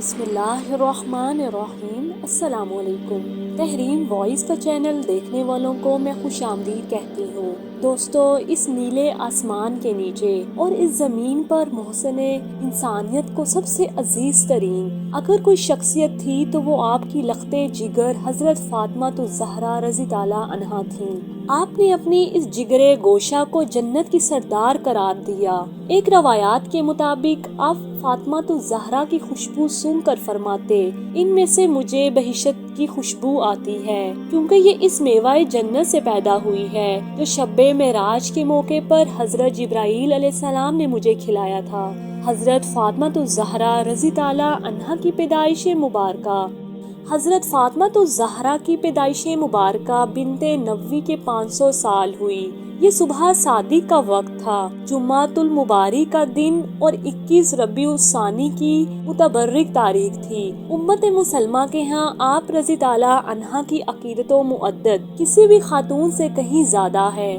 بسم اللہ الرحمن الرحیم۔ السلام علیکم۔ تحریم وائس کا چینل دیکھنے والوں کو میں خوش آمدید کہتی ہوں۔ دوستو، اس نیلے آسمان کے نیچے اور اس زمین پر محسن انسانیت کو سب سے عزیز ترین اگر کوئی شخصیت تھی تو وہ آپ کی لخت جگر حضرت فاطمہ الزہرا رضی تعالیٰ عنہا تھیں۔ آپ نے اپنی اس جگرے گوشہ کو جنت کی سردار قرار دیا۔ ایک روایات کے مطابق آپ فاطمہ الزہرا کی خوشبو سونگھ کر فرماتے، ان میں سے مجھے بہشت کی خوشبو آتی ہے کیونکہ یہ اس میوہ جنت سے پیدا ہوئی ہے جو شب معراج کے موقع پر حضرت جبرائیل علیہ السلام نے مجھے کھلایا تھا۔ حضرت فاطمہ الزہرا رضی تعالیٰ عنہا کی پیدائش مبارکہ۔ حضرت فاطمہ الزہرا کی پیدائش مبارکہ بنت نبوی کے 500 سال ہوئی۔ یہ صبح صادق کا وقت تھا، جمعۃ المبارک کا دن اور 21 ربیع الثانی کی متبرک تاریخ تھی۔ امت مسلمہ کے ہاں آپ رضی تعالیٰ عنہا کی عقیدت و معدت کسی بھی خاتون سے کہیں زیادہ ہے۔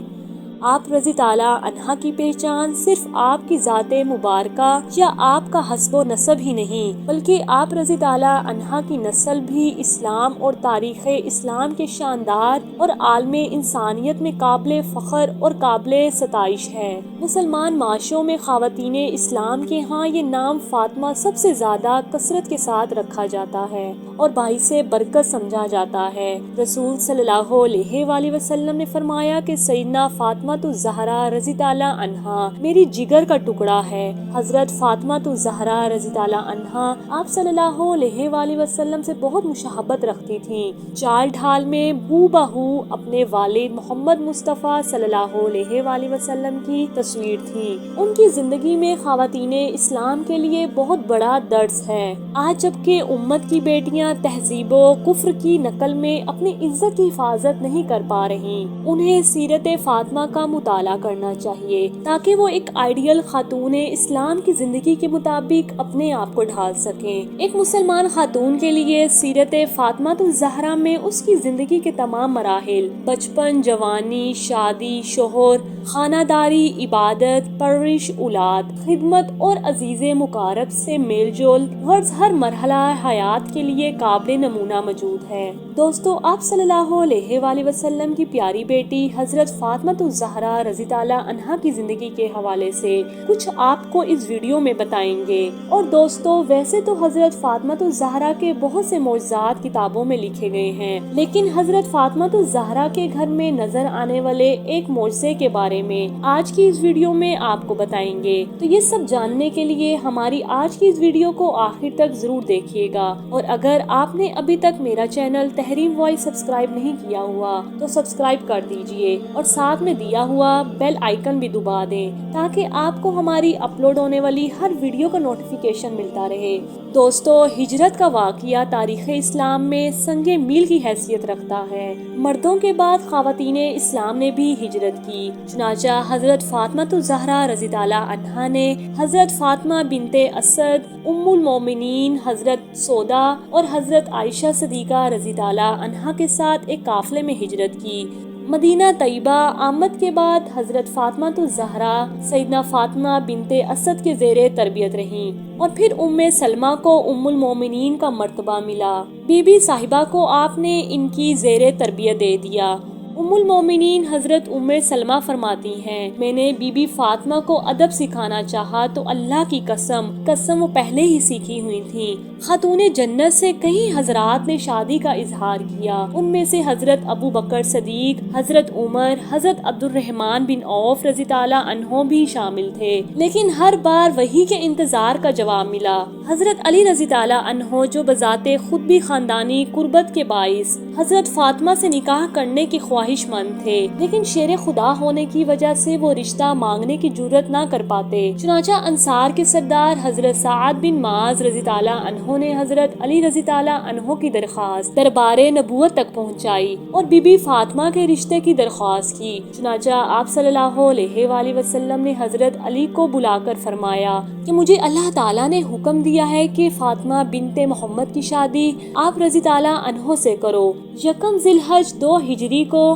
آپ رضی تعالیٰ عنہا کی پہچان صرف آپ کی ذات مبارکہ یا آپ کا حسب و نسب ہی نہیں بلکہ آپ رضی تعالیٰ عنہا کی نسل بھی اسلام اور تاریخ اسلام کے شاندار اور عالم انسانیت میں قابل فخر اور قابل ستائش ہے۔ مسلمان معاشروں میں خواتین اسلام کے ہاں یہ نام فاطمہ سب سے زیادہ کثرت کے ساتھ رکھا جاتا ہے اور باعث برکت سمجھا جاتا ہے۔ رسول صلی اللہ علیہ وآلہ وسلم نے فرمایا کہ سیدنا فاطمہ الزہرا رضی تعالیٰ عنہا میری جگر کا ٹکڑا ہے۔ حضرت فاطمہ الزہرا رضی تعالیٰ عنہا آپ صلی اللہ علیہ وآلہ وسلم سے بہت مشابہت رکھتی تھیں۔ چال ڈھال میں ہو بہو اپنے والد محمد مصطفیٰ صلی اللہ علیہ وآلہ وسلم کی تصویر تھی۔ ان کی زندگی میں خواتین اسلام کے لیے بہت بڑا درس ہے۔ آج جبکہ امت کی بیٹیاں تہذیب و کفر کی نقل میں اپنی عزت کی حفاظت نہیں کر پا رہی، انہیں سیرت فاطمہ کا مطالعہ کرنا چاہیے تاکہ وہ ایک آئیڈیل خاتون اسلام کی زندگی کے مطابق اپنے آپ کو ڈھال سکیں۔ ایک مسلمان خاتون کے لیے سیرت فاطمہ الزہرا میں اس کی زندگی کے تمام مراحل، بچپن، جوانی، شادی، شوہر، خانہ داری، عبادت، پرورش اولاد، خدمت اور عزیز مقارب سے میل جول، غرض ہر مرحلہ حیات کے لیے قابل نمونہ موجود ہے۔ دوستو، آپ صلی اللہ علیہ وآلہ وسلم کی پیاری بیٹی حضرت فاطمہ الزہرا رضی تعالیٰ عنہا کی زندگی کے حوالے سے کچھ آپ کو اس ویڈیو میں بتائیں گے۔ اور دوستو، ویسے تو حضرت فاطمہ الزہرا کے بہت سے معجزات کتابوں میں لکھے گئے ہیں، لیکن حضرت فاطمہ الزہرا کے گھر میں نظر آنے والے ایک معجزے کے بارے میں آج کی اس ویڈیو میں آپ کو بتائیں گے۔ تو یہ سب جاننے کے لیے ہماری آج کی اس ویڈیو کو آخر تک ضرور دیکھیے گا، اور اگر آپ نے ابھی تک میرا چینل تحریم وائس سبسکرائب نہیں کیا ہوا تو سبسکرائب کر دیجئے اور ساتھ میں دیا ہوا بیل آئیکن بھی دبا دیں تاکہ آپ کو ہماری اپلوڈ ہونے والی ہر ویڈیو کا نوٹیفیکیشن ملتا رہے۔ دوستو، ہجرت کا واقعہ تاریخ اسلام میں سنگ میل کی حیثیت رکھتا ہے۔ مردوں کے بعد خواتین اسلام نے بھی ہجرت کی، چنانچہ حضرت فاطمہ الزہرا رضی تعالیٰ عنہا نے حضرت فاطمہ بنت اسد، ام المومنین حضرت سودا اور حضرت عائشہ صدیقہ رضی تعالیٰ عنہا کے ساتھ ایک قافلے میں ہجرت کی۔ مدینہ طیبہ آمد کے بعد حضرت فاطمہ الزہرا سیدنا فاطمہ بنت اسد کے زیر تربیت رہیں اور پھر ام سلمہ کو ام المومنین کا مرتبہ ملا۔ بی بی صاحبہ کو آپ نے ان کی زیر تربیت دے دیا۔ ام المومنین حضرت ام سلمہ فرماتی ہیں، میں نے بی بی فاطمہ کو ادب سکھانا چاہا تو اللہ کی قسم وہ پہلے ہی سیکھی ہوئی تھیں۔ خاتون جنت سے کئی حضرات نے شادی کا اظہار کیا، ان میں سے حضرت ابو بکر صدیق، حضرت عمر، حضرت عبد الرحمن بن عوف رضی تعالیٰ عنہ بھی شامل تھے، لیکن ہر بار وہی کے انتظار کا جواب ملا۔ حضرت علی رضی تعالیٰ عنہ جو بذات خود بھی خاندانی قربت کے باعث حضرت فاطمہ سے نکاح کرنے کی خواہش مند تھے، لیکن شیر خدا ہونے کی وجہ سے وہ رشتہ مانگنے کی جرأت نہ کر پاتے، چنانچہ انصار کے سردار حضرت سعد بن معاذ رضی تعالیٰ عنہ نے حضرت علی رضی تعالیٰ عنہ کی درخواست دربار نبوت تک پہنچائی اور بی بی فاطمہ کے رشتے کی درخواست کی۔ چنانچہ آپ صلی اللہ علیہ وآلہ وسلم نے حضرت علی کو بلا کر فرمایا کہ مجھے اللہ تعالیٰ نے حکم دیا ہے کہ فاطمہ بنت محمد کی شادی آپ رضی تعالیٰ عنہ سے کرو۔ یکم ذی الحج 2 ہجری کو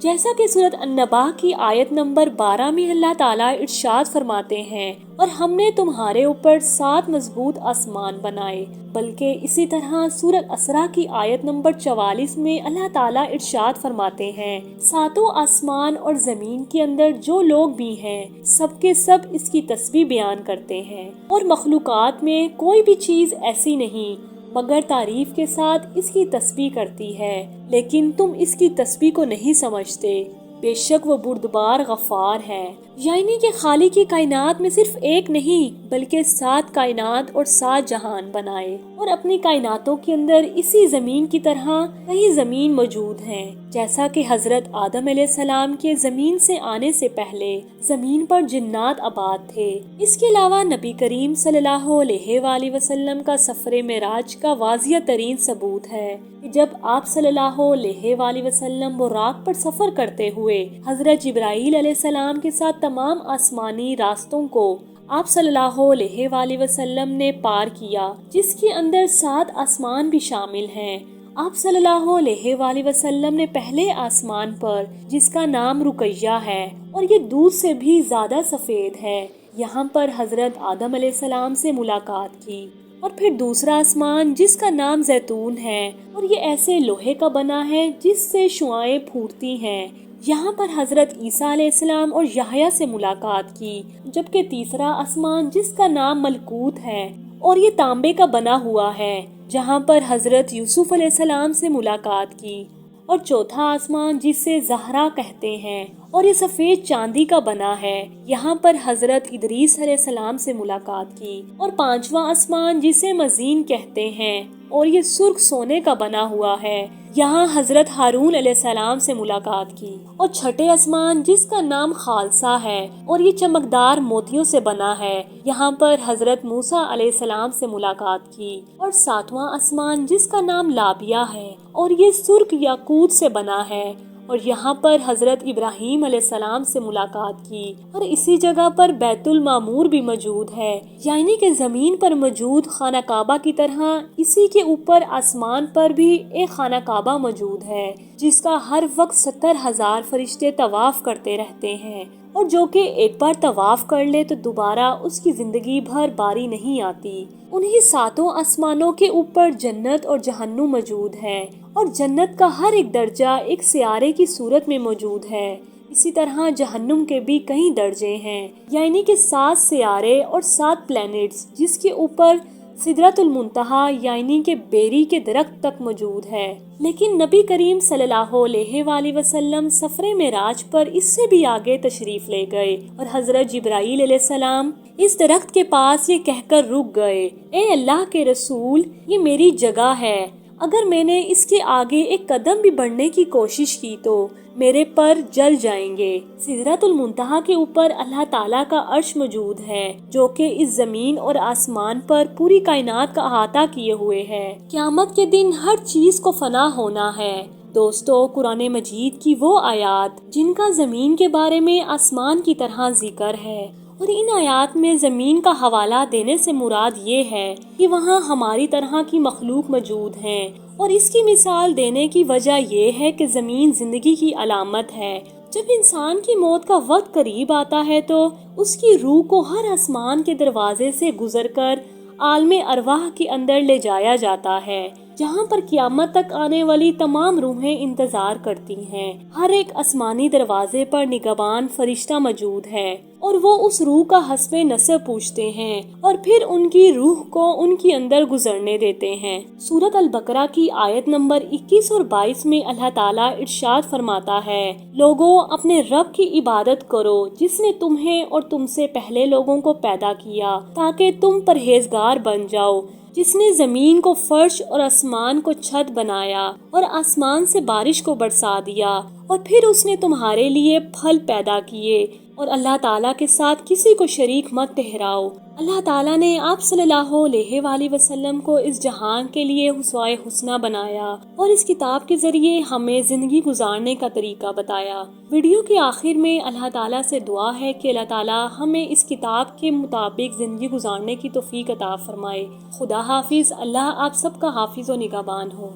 جیسا کہ سورۃ النبا کی آیت نمبر 12 میں اللہ تعالیٰ ارشاد فرماتے ہیں، اور ہم نے تمہارے اوپر 7 مضبوط آسمان بنائے۔ بلکہ اسی طرح سورۃ اسراء کی آیت نمبر 44 میں اللہ تعالیٰ ارشاد فرماتے ہیں، 7 آسمان اور زمین کے اندر جو لوگ بھی ہیں سب کے سب اس کی تسبیح بیان کرتے ہیں، اور مخلوقات میں کوئی بھی چیز ایسی نہیں مگر تعریف کے ساتھ اس کی تسبیح کرتی ہے، لیکن تم اس کی تسبیح کو نہیں سمجھتے۔ بے شک وہ بردبار غفار ہے۔ یعنی کہ خالق کی کائنات میں صرف ایک نہیں بلکہ 7 کائنات اور 7 جہان بنائے، اور اپنی کائناتوں کے اندر اسی زمین کی طرح کئی زمین موجود ہیں، جیسا کہ حضرت آدم علیہ السلام کے زمین سے آنے سے پہلے زمین پر جنات آباد تھے۔ اس کے علاوہ نبی کریم صلی اللہ علیہ وآلہ وسلم کا سفر معراج کا واضح ترین ثبوت ہے کہ جب آپ صلی اللہ علیہ وآلہ وسلم براق پر سفر کرتے ہوئے حضرت جبرائیل علیہ السلام کے ساتھ تمام آسمانی راستوں کو آپ صلی اللہ علیہ وآلہ وسلم نے پار کیا، جس کے اندر 7 آسمان بھی شامل ہیں۔ آپ صلی اللہ علیہ وآلہ وسلم نے پہلے آسمان پر، جس کا نام رقیہ ہے اور یہ دودھ سے بھی زیادہ سفید ہے، یہاں پر حضرت آدم علیہ السلام سے ملاقات کی، اور پھر دوسرا آسمان جس کا نام زیتون ہے اور یہ ایسے لوہے کا بنا ہے جس سے شعاعیں پھوٹتی ہیں، یہاں پر حضرت عیسیٰ علیہ السلام اور یحییٰ سے ملاقات کی، جبکہ تیسرا آسمان جس کا نام ملکوت ہے اور یہ تانبے کا بنا ہوا ہے، جہاں پر حضرت یوسف علیہ السلام سے ملاقات کی، اور چوتھا آسمان جسے زہرا کہتے ہیں اور یہ سفید چاندی کا بنا ہے، یہاں پر حضرت ادریس علیہ السلام سے ملاقات کی، اور پانچواں آسمان جسے مزین کہتے ہیں اور یہ سرخ سونے کا بنا ہوا ہے، یہاں حضرت ہارون علیہ السلام سے ملاقات کی، اور چھٹے آسمان جس کا نام خالصہ ہے اور یہ چمکدار موتیوں سے بنا ہے، یہاں پر حضرت موسیٰ علیہ السلام سے ملاقات کی، اور ساتواں آسمان جس کا نام لابیہ ہے اور یہ سرخ یاقوت سے بنا ہے، اور یہاں پر حضرت ابراہیم علیہ السلام سے ملاقات کی، اور اسی جگہ پر بیت المعمور بھی موجود ہے، یعنی کہ زمین پر موجود خانہ کعبہ کی طرح اسی کے اوپر آسمان پر بھی ایک خانہ کعبہ موجود ہے، جس کا ہر وقت 70,000 فرشتے طواف کرتے رہتے ہیں، اور جو کہ ایک بار طواف کر لے تو دوبارہ اس کی زندگی بھر باری نہیں آتی۔ انہی 7 آسمانوں کے اوپر جنت اور جہنم موجود ہے، اور جنت کا ہر ایک درجہ ایک سیارے کی صورت میں موجود ہے، اسی طرح جہنم کے بھی کئی درجے ہیں، یعنی کہ 7 سیارے اور 7 پلینٹس، جس کے اوپر سدرۃ المنتہا یعنی کہ بیری کے درخت تک موجود ہے۔ لیکن نبی کریم صلی اللہ علیہ وآلہ وسلم سفر معراج پر اس سے بھی آگے تشریف لے گئے، اور حضرت جبرائیل علیہ السلام اس درخت کے پاس یہ کہہ کر رک گئے، اے اللہ کے رسول، یہ میری جگہ ہے، اگر میں نے اس کے آگے ایک قدم بھی بڑھنے کی کوشش کی تو میرے پر جل جائیں گے۔ سدرۃ المنتہا کے اوپر اللہ تعالیٰ کا عرش موجود ہے، جو کہ اس زمین اور آسمان پر پوری کائنات کا احاطہ کیے ہوئے ہے۔ قیامت کے دن ہر چیز کو فنا ہونا ہے۔ دوستو، قرآن مجید کی وہ آیات جن کا زمین کے بارے میں آسمان کی طرح ذکر ہے، اور ان آیات میں زمین کا حوالہ دینے سے مراد یہ ہے کہ وہاں ہماری طرح کی مخلوق موجود ہیں، اور اس کی مثال دینے کی وجہ یہ ہے کہ زمین زندگی کی علامت ہے۔ جب انسان کی موت کا وقت قریب آتا ہے تو اس کی روح کو ہر آسمان کے دروازے سے گزر کر عالم ارواح کے اندر لے جایا جاتا ہے، جہاں پر قیامت تک آنے والی تمام روحیں انتظار کرتی ہیں۔ ہر ایک آسمانی دروازے پر نگہبان فرشتہ موجود ہے، اور وہ اس روح کا حسب نسب پوچھتے ہیں اور پھر ان کی روح کو ان کے اندر گزرنے دیتے ہیں۔ سورۃ البقرہ کی آیت نمبر 21 اور 22 میں اللہ تعالیٰ ارشاد فرماتا ہے، لوگوں اپنے رب کی عبادت کرو جس نے تمہیں اور تم سے پہلے لوگوں کو پیدا کیا تاکہ تم پرہیزگار بن جاؤ، جس نے زمین کو فرش اور آسمان کو چھت بنایا اور آسمان سے بارش کو برسا دیا، اور پھر اس نے تمہارے لیے پھل پیدا کیے، اور اللہ تعالیٰ کے ساتھ کسی کو شریک مت ٹھہراؤ۔ اللہ تعالیٰ نے آپ صلی اللہ علیہ وآلہ وسلم کو اس جہان کے لیے اسوہ حسنہ بنایا اور اس کتاب کے ذریعے ہمیں زندگی گزارنے کا طریقہ بتایا۔ ویڈیو کے آخر میں اللہ تعالیٰ سے دعا ہے کہ اللہ تعالیٰ ہمیں اس کتاب کے مطابق زندگی گزارنے کی توفیق عطا فرمائے۔ خدا حافظ۔ اللہ آپ سب کا حافظ و نگہبان ہو۔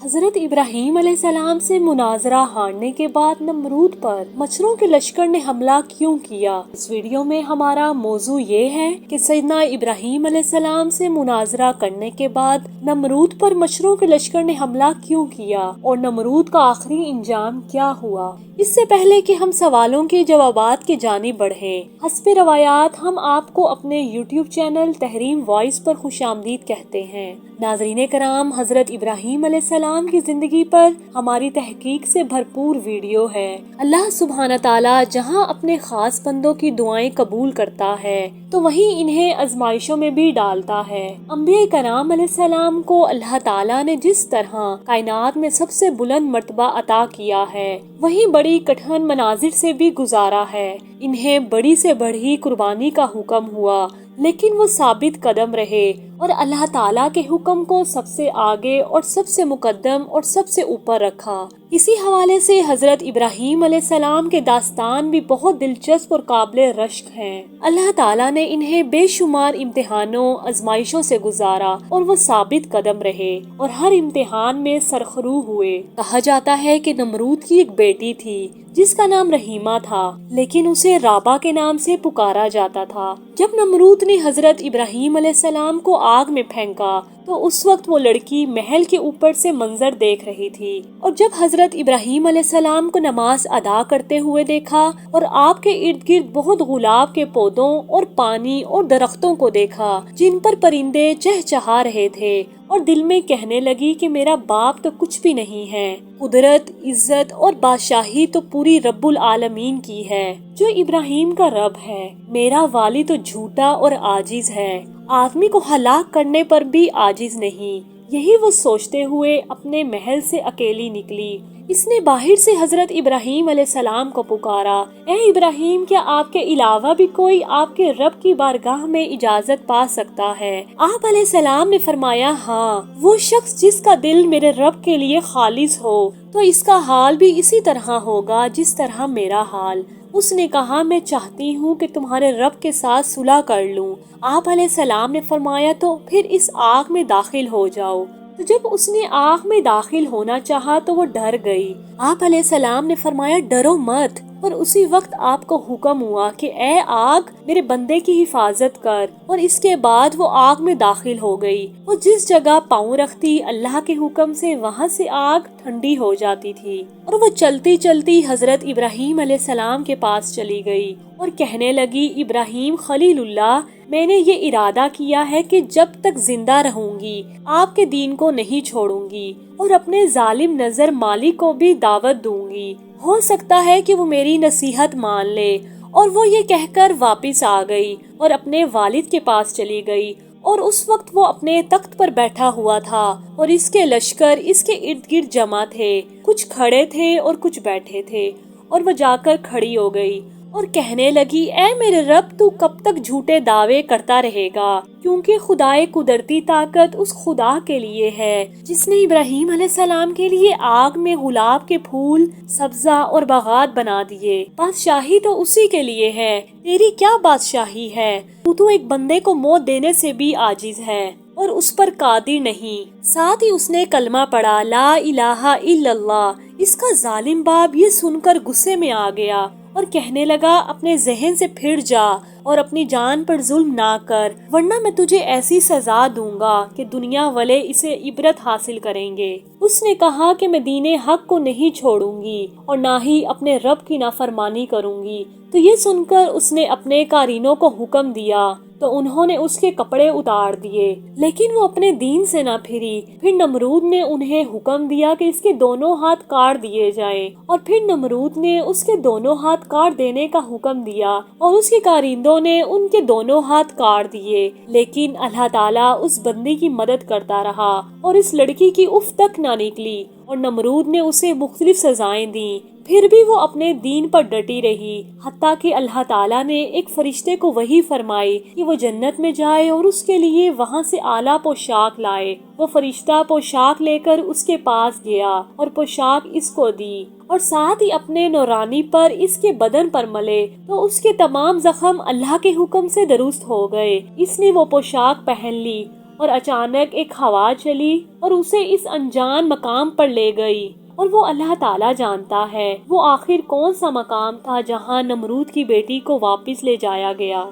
حضرت ابراہیم علیہ السلام سے مناظرہ ہارنے کے بعد نمرود پر مچھروں کے لشکر نے حملہ کیوں کیا؟ اس ویڈیو میں ہمارا موضوع یہ ہے کہ سیدنا ابراہیم علیہ السلام سے مناظرہ کرنے کے بعد نمرود پر مچھروں کے لشکر نے حملہ کیوں کیا اور نمرود کا آخری انجام کیا ہوا۔ اس سے پہلے کہ ہم سوالوں کے جوابات کی جانب بڑھیں، حسب روایات ہم آپ کو اپنے یوٹیوب چینل تحریم وائس پر خوش آمدید کہتے ہیں۔ ناظرین کرام، حضرت ابراہیم علیہ السلام کی زندگی پر ہماری تحقیق سے بھرپور ویڈیو ہے۔ اللہ سبحانہ تعالیٰ جہاں اپنے خاص بندوں کی دعائیں قبول کرتا ہے تو وہیں انہیں آزمائشوں میں بھی ڈالتا ہے۔ انبیاء کرام علیہ السلام کو اللہ تعالیٰ نے جس طرح کائنات میں سب سے بلند مرتبہ عطا کیا ہے، وہیں بڑی کٹھن مناظر سے بھی گزارا ہے۔ انہیں بڑی سے بڑی قربانی کا حکم ہوا، لیکن وہ ثابت قدم رہے اور اللہ تعالیٰ کے حکم کو سب سے آگے اور سب سے مقدم اور سب سے اوپر رکھا۔ اسی حوالے سے حضرت ابراہیم علیہ السلام کے داستان بھی بہت دلچسپ اور قابل رشک ہیں۔ اللہ تعالیٰ نے انہیں بے شمار امتحانوں آزمائشوں سے گزارا اور وہ ثابت قدم رہے اور ہر امتحان میں سرخرو ہوئے۔ کہا جاتا ہے کہ نمرود کی ایک بیٹی تھی جس کا نام رحیمہ تھا، لیکن اسے رابا کے نام سے پکارا جاتا تھا۔ جب نمرود نے حضرت ابراہیم علیہ السلام کو آگ میں پھینکا تو اس وقت وہ لڑکی محل کے اوپر سے منظر دیکھ رہی تھی، اور جب حضرت ابراہیم علیہ السلام کو نماز ادا کرتے ہوئے دیکھا اور آپ کے ارد گرد بہت گلاب کے پودوں اور پانی اور درختوں کو دیکھا جن پر پرندے چہچہا رہے تھے، اور دل میں کہنے لگی کہ میرا باپ تو کچھ بھی نہیں ہے، قدرت، عزت اور بادشاہی تو پوری رب العالمین کی ہے جو ابراہیم کا رب ہے، میرا والد تو جھوٹا اور عاجز ہے، آدمی کو ہلاک کرنے پر بھی عاجز نہیں۔ یہی وہ سوچتے ہوئے اپنے محل سے اکیلی نکلی۔ اس نے باہر سے حضرت ابراہیم علیہ السلام کو پکارا، اے ابراہیم، کیا آپ کے علاوہ بھی کوئی آپ کے رب کی بارگاہ میں اجازت پا سکتا ہے؟ آپ علیہ السلام نے فرمایا، ہاں، وہ شخص جس کا دل میرے رب کے لیے خالص ہو تو اس کا حال بھی اسی طرح ہوگا جس طرح میرا حال۔ اس نے کہا، میں چاہتی ہوں کہ تمہارے رب کے ساتھ صلح کر لوں۔ آپ علیہ السلام نے فرمایا، تو پھر اس آگ میں داخل ہو جاؤ۔ تو جب اس نے آگ میں داخل ہونا چاہا تو وہ ڈر گئی۔ آپ علیہ السلام نے فرمایا، ڈرو مت، اور اسی وقت آپ کو حکم ہوا کہ اے آگ، میرے بندے کی حفاظت کر، اور اس کے بعد وہ آگ میں داخل ہو گئی۔ وہ جس جگہ پاؤں رکھتی اللہ کے حکم سے وہاں سے آگ ٹھنڈی ہو جاتی تھی، اور وہ چلتی چلتی حضرت ابراہیم علیہ السلام کے پاس چلی گئی اور کہنے لگی، ابراہیم خلیل اللہ، میں نے یہ ارادہ کیا ہے کہ جب تک زندہ رہوں گی آپ کے دین کو نہیں چھوڑوں گی اور اپنے ظالم نظر مالک کو بھی دعوت دوں گی، ہو سکتا ہے کہ وہ میری نصیحت مان لے۔ اور وہ یہ کہہ کر واپس آ گئی اور اپنے والد کے پاس چلی گئی، اور اس وقت وہ اپنے تخت پر بیٹھا ہوا تھا اور اس کے لشکر اس کے ارد گرد جمع تھے، کچھ کھڑے تھے اور کچھ بیٹھے تھے، اور وہ جا کر کھڑی ہو گئی اور کہنے لگی، اے میرے رب، تو کب تک جھوٹے دعوے کرتا رہے گا؟ کیونکہ خدائے قدرتی طاقت اس خدا کے لیے ہے جس نے ابراہیم علیہ السلام کے لیے آگ میں گلاب کے پھول، سبزہ اور باغات بنا دیے۔ بادشاہی تو اسی کے لیے ہے، تیری کیا بادشاہی ہے؟ تو ایک بندے کو موت دینے سے بھی عاجز ہے اور اس پر قادر نہیں۔ ساتھ ہی اس نے کلمہ پڑھا، لا الہ الا اللہ۔ اس کا ظالم باپ یہ سن کر غصے میں آ گیا اور کہنے لگا، اپنے ذہن سے پھر جا اور اپنی جان پر ظلم نہ کر، ورنہ میں تجھے ایسی سزا دوں گا کہ دنیا والے اسے عبرت حاصل کریں گے۔ اس نے کہا کہ میں دین حق کو نہیں چھوڑوں گی اور نہ ہی اپنے رب کی نافرمانی کروں گی۔ تو یہ سن کر اس نے اپنے قارینوں کو حکم دیا تو انہوں نے اس کے کپڑے اتار دیے، لیکن وہ اپنے دین سے نہ پھری۔ پھر نمرود نے انہیں حکم دیا کہ اس کے دونوں ہاتھ کاٹ دیے جائیں، اور پھر نمرود نے اس کے دونوں ہاتھ کاٹ دینے کا حکم دیا اور اس کے کارندوں نے ان کے دونوں ہاتھ کاٹ دیے، لیکن اللہ تعالیٰ اس بندی کی مدد کرتا رہا اور اس لڑکی کی اف تک نہ نکلی، اور نمرود نے اسے مختلف سزائیں دیں، پھر بھی وہ اپنے دین پر ڈٹی رہی، حتیٰ کہ اللہ تعالیٰ نے ایک فرشتے کو وحی فرمائی کہ وہ جنت میں جائے اور اس کے لیے وہاں سے اعلیٰ پوشاک لائے۔ وہ فرشتہ پوشاک لے کر اس کے پاس گیا اور پوشاک اس کو دی، اور ساتھ ہی اپنے نورانی پر اس کے بدن پر ملے تو اس کے تمام زخم اللہ کے حکم سے درست ہو گئے۔ اس نے وہ پوشاک پہن لی اور اچانک ایک ہوا چلی اور اسے اس انجان مقام پر لے گئی، اور وہ اللہ تعالیٰ جانتا ہے وہ آخر کون سا مقام تھا جہاں نمرود کی بیٹی کو واپس لے جایا گیا۔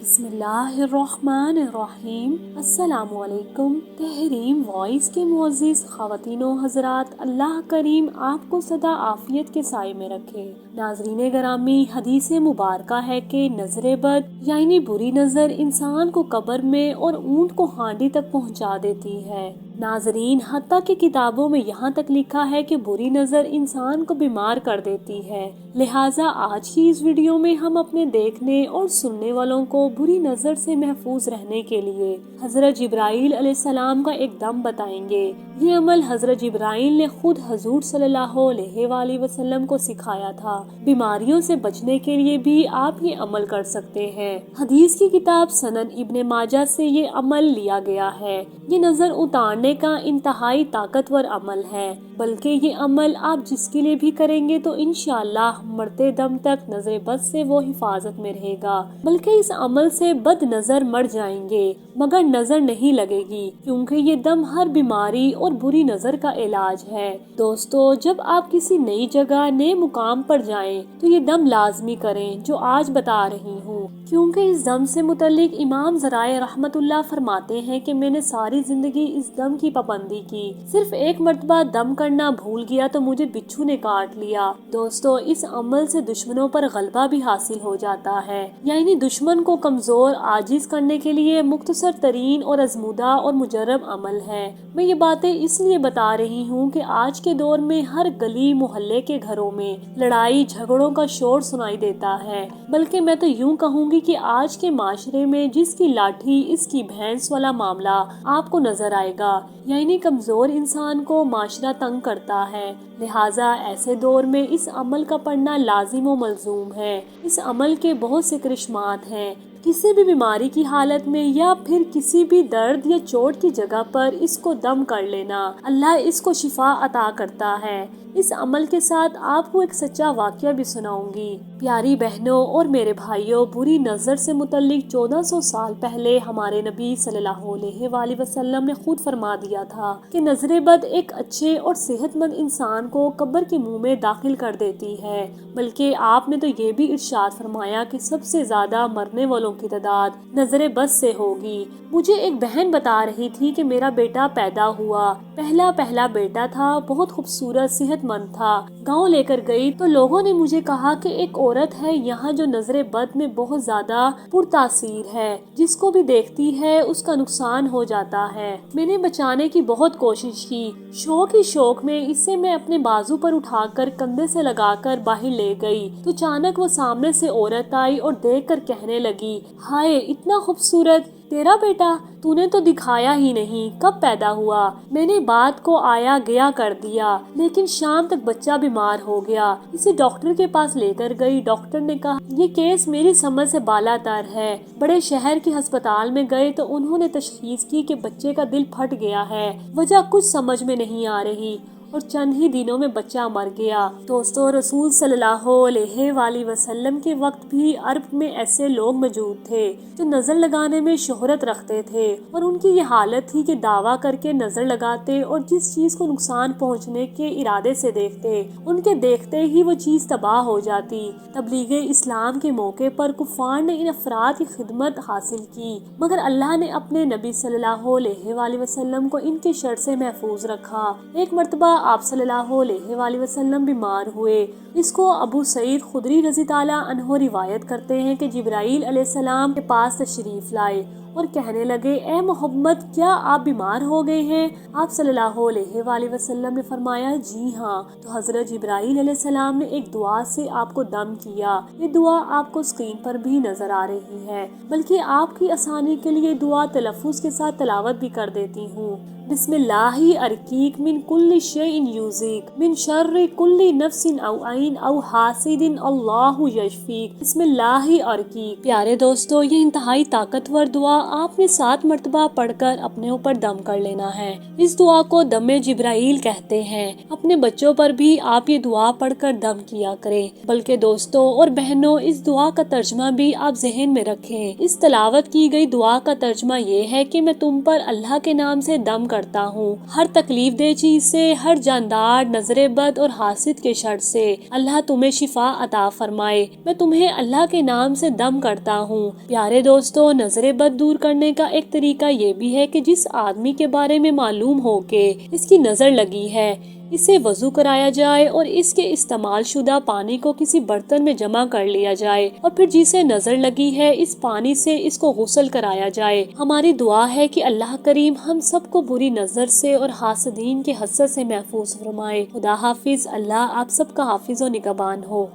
بسم اللہ الرحمن الرحیم۔ السلام علیکم۔ تحریم وائس کے معزز خواتین و حضرات، اللہ کریم آپ کو سدا عافیت کے سائے میں رکھے۔ ناظرین گرامی، حدیث مبارکہ ہے کہ نظر بد یعنی بری نظر انسان کو قبر میں اور اونٹ کو ہانڈی تک پہنچا دیتی ہے۔ ناظرین، حتیٰ کہ کتابوں میں یہاں تک لکھا ہے کہ بری نظر انسان کو بیمار کر دیتی ہے۔ لہٰذا آج کی اس ویڈیو میں ہم اپنے دیکھنے اور سننے والوں کو بری نظر سے محفوظ رہنے کے لیے حضرت جبرائیل علیہ السلام کا ایک دم بتائیں گے۔ یہ عمل حضرت جبرائیل نے خود حضور صلی اللہ علیہ وآلہ وسلم کو سکھایا تھا۔ بیماریوں سے بچنے کے لیے بھی آپ یہ عمل کر سکتے ہیں۔ حدیث کی کتاب سنن ابن ماجہ سے یہ عمل لیا گیا ہے۔ یہ نظر اتارنے کا انتہائی طاقتور عمل ہے، بلکہ یہ عمل آپ جس کے لیے بھی کریں گے تو انشاءاللہ مرتے دم تک نظر بد سے وہ حفاظت میں رہے گا، بلکہ اس عمل سے بد نظر مر جائیں گے مگر نظر نہیں لگے گی، کیونکہ یہ دم ہر بیماری اور بری نظر کا علاج ہے۔ دوستو، جب آپ کسی نئی جگہ نئے مقام پر جائیں تو یہ دم لازمی کریں جو آج بتا رہی ہوں، کیونکہ اس دم سے متعلق امام ذرائع رحمت اللہ فرماتے ہیں کہ میں نے ساری زندگی اس دم کی پابندی کی، صرف ایک مرتبہ دم کرنا بھول گیا تو مجھے بچھو نے کاٹ لیا۔ دوستو، اس عمل سے دشمنوں پر غلبہ بھی حاصل ہو جاتا ہے، یعنی دشمن کو کمزور عاجز کرنے کے لیے مختصر ترین اور آزمودہ اور مجرب عمل ہے۔ میں یہ باتیں اس لیے بتا رہی ہوں کہ آج کے دور میں ہر گلی محلے کے گھروں میں لڑائی جھگڑوں کا شور سنائی دیتا ہے، بلکہ میں تو یوں کہوں گی کہ آج کے معاشرے میں جس کی لاٹھی اس کی بھینس والا معاملہ آپ کو نظر آئے گا، یعنی کمزور انسان کو معاشرہ تنگ کرتا ہے۔ لہٰذا ایسے دور میں اس عمل کا پڑھنا لازم و ملزوم ہے۔ اس عمل کے بہت سے کرشمات ہیں۔ کسی بھی بیماری کی حالت میں یا پھر کسی بھی درد یا چوٹ کی جگہ پر اس کو دم کر لینا، اللہ اس کو شفا عطا کرتا ہے۔ اس عمل کے ساتھ آپ کو ایک سچا واقعہ بھی سناؤں گی۔ پیاری بہنوں اور میرے بھائیوں، بری نظر سے متعلق 1400 سال پہلے ہمارے نبی صلی اللہ علیہ وآلہ وسلم نے خود فرما دیا تھا کہ نظر بد ایک اچھے اور صحت مند انسان کو قبر کے منہ میں داخل کر دیتی ہے، بلکہ آپ نے تو یہ بھی ارشاد فرمایا کہ سب سے زیادہ مرنے والوں کی تعداد نظر بد سے ہوگی۔ مجھے ایک بہن بتا رہی تھی کہ میرا بیٹا پیدا ہوا، پہلا بیٹا تھا، بہت خوبصورت صحت مند تھا۔ گاؤں لے کر گئی تو لوگوں نے مجھے کہا کہ ایک عورت ہے یہاں جو نظر بد میں بہت زیادہ پرتاثیر ہے، جس کو بھی دیکھتی ہے اس کا نقصان ہو جاتا ہے۔ میں نے بچانے کی بہت کوشش کی، شوق میں اسے میں اپنے بازو پر اٹھا کر کندھے سے لگا کر باہر لے گئی تو اچانک وہ سامنے سے عورت آئی اور دیکھ کر کہنے لگی، ہائے اتنا خوبصورت تیرا بیٹا، تو نے تو دکھایا ہی نہیں، کب پیدا ہوا؟ میں نے بات کو آیا گیا کر دیا، لیکن شام تک بچہ بیمار ہو گیا۔ اسے ڈاکٹر کے پاس لے کر گئی، ڈاکٹر نے کہا یہ کیس میری سمجھ سے بالا تر ہے۔ بڑے شہر کے ہسپتال میں گئے تو انہوں نے تشخیص کی کہ بچے کا دل پھٹ گیا ہے، وجہ کچھ سمجھ میں نہیں آ رہی اور چند ہی دنوں میں بچہ مر گیا۔ دوستو، رسول صلی اللہ علیہ وآلہ وسلم کے وقت بھی عرب میں ایسے لوگ موجود تھے جو نظر لگانے میں شہرت رکھتے تھے، اور ان کی یہ حالت تھی کہ دعویٰ کر کے نظر لگاتے اور جس چیز کو نقصان پہنچنے کے ارادے سے دیکھتے، ان کے دیکھتے ہی وہ چیز تباہ ہو جاتی۔ تبلیغ اسلام کے موقع پر کفار نے ان افراد کی خدمت حاصل کی، مگر اللہ نے اپنے نبی صلی اللہ علیہ وآلہ وسلم کو ان کے شر سے محفوظ رکھا۔ ایک مرتبہ آپ صلی اللہ علیہ وآلہ وسلم بیمار ہوئے۔ اس کو ابو سعید خدری رضی اللہ عنہ روایت کرتے ہیں کہ جبرائیل علیہ السلام کے پاس تشریف لائے اور کہنے لگے، اے محمد کیا آپ بیمار ہو گئے ہیں؟ آپ صلی اللہ علیہ وآلہ وسلم نے فرمایا، جی ہاں۔ تو حضرت جبرائیل علیہ السلام نے ایک دعا سے آپ کو دم کیا۔ یہ دعا آپ کو اسکرین پر بھی نظر آ رہی ہے، بلکہ آپ کی آسانی کے لیے دعا تلفظ کے ساتھ تلاوت بھی کر دیتی ہوں۔ بسم اللہ ارقیک من کل شیء یؤذیک من شر کل نفس او عین او حاسد اللہ یشفیک۔ بسم اللہ ارقیک۔ پیارے دوستو، یہ انتہائی طاقتور دعا آپ نے 7 مرتبہ پڑھ کر اپنے اوپر دم کر لینا ہے۔ اس دعا کو دم جبرائیل کہتے ہیں۔ اپنے بچوں پر بھی آپ یہ دعا پڑھ کر دم کیا کریں۔ بلکہ دوستوں اور بہنوں، اس دعا کا ترجمہ بھی آپ ذہن میں رکھیں۔ اس تلاوت کی گئی دعا کا ترجمہ یہ ہے کہ میں تم پر اللہ کے نام سے دم کرتا ہوں، ہر تکلیف دہ چیز سے، ہر جاندار، نظر بد اور حاسد کے شر سے۔ اللہ تمہیں شفا عطا فرمائے۔ میں تمہیں اللہ کے نام سے دم کرتا ہوں۔ پیارے دوستوں، نظر بد دور کرنے کا ایک طریقہ یہ بھی ہے کہ جس آدمی کے بارے میں معلوم ہو کہ اس کی نظر لگی ہے، اسے وضو کرایا جائے اور اس کے استعمال شدہ پانی کو کسی برتن میں جمع کر لیا جائے، اور پھر جسے نظر لگی ہے اس پانی سے اس کو غسل کرایا جائے۔ ہماری دعا ہے کہ اللہ کریم ہم سب کو بری نظر سے اور حاسدین کے حسد سے محفوظ فرمائے۔ خدا حافظ۔ اللہ آپ سب کا حافظ و نگہبان ہو۔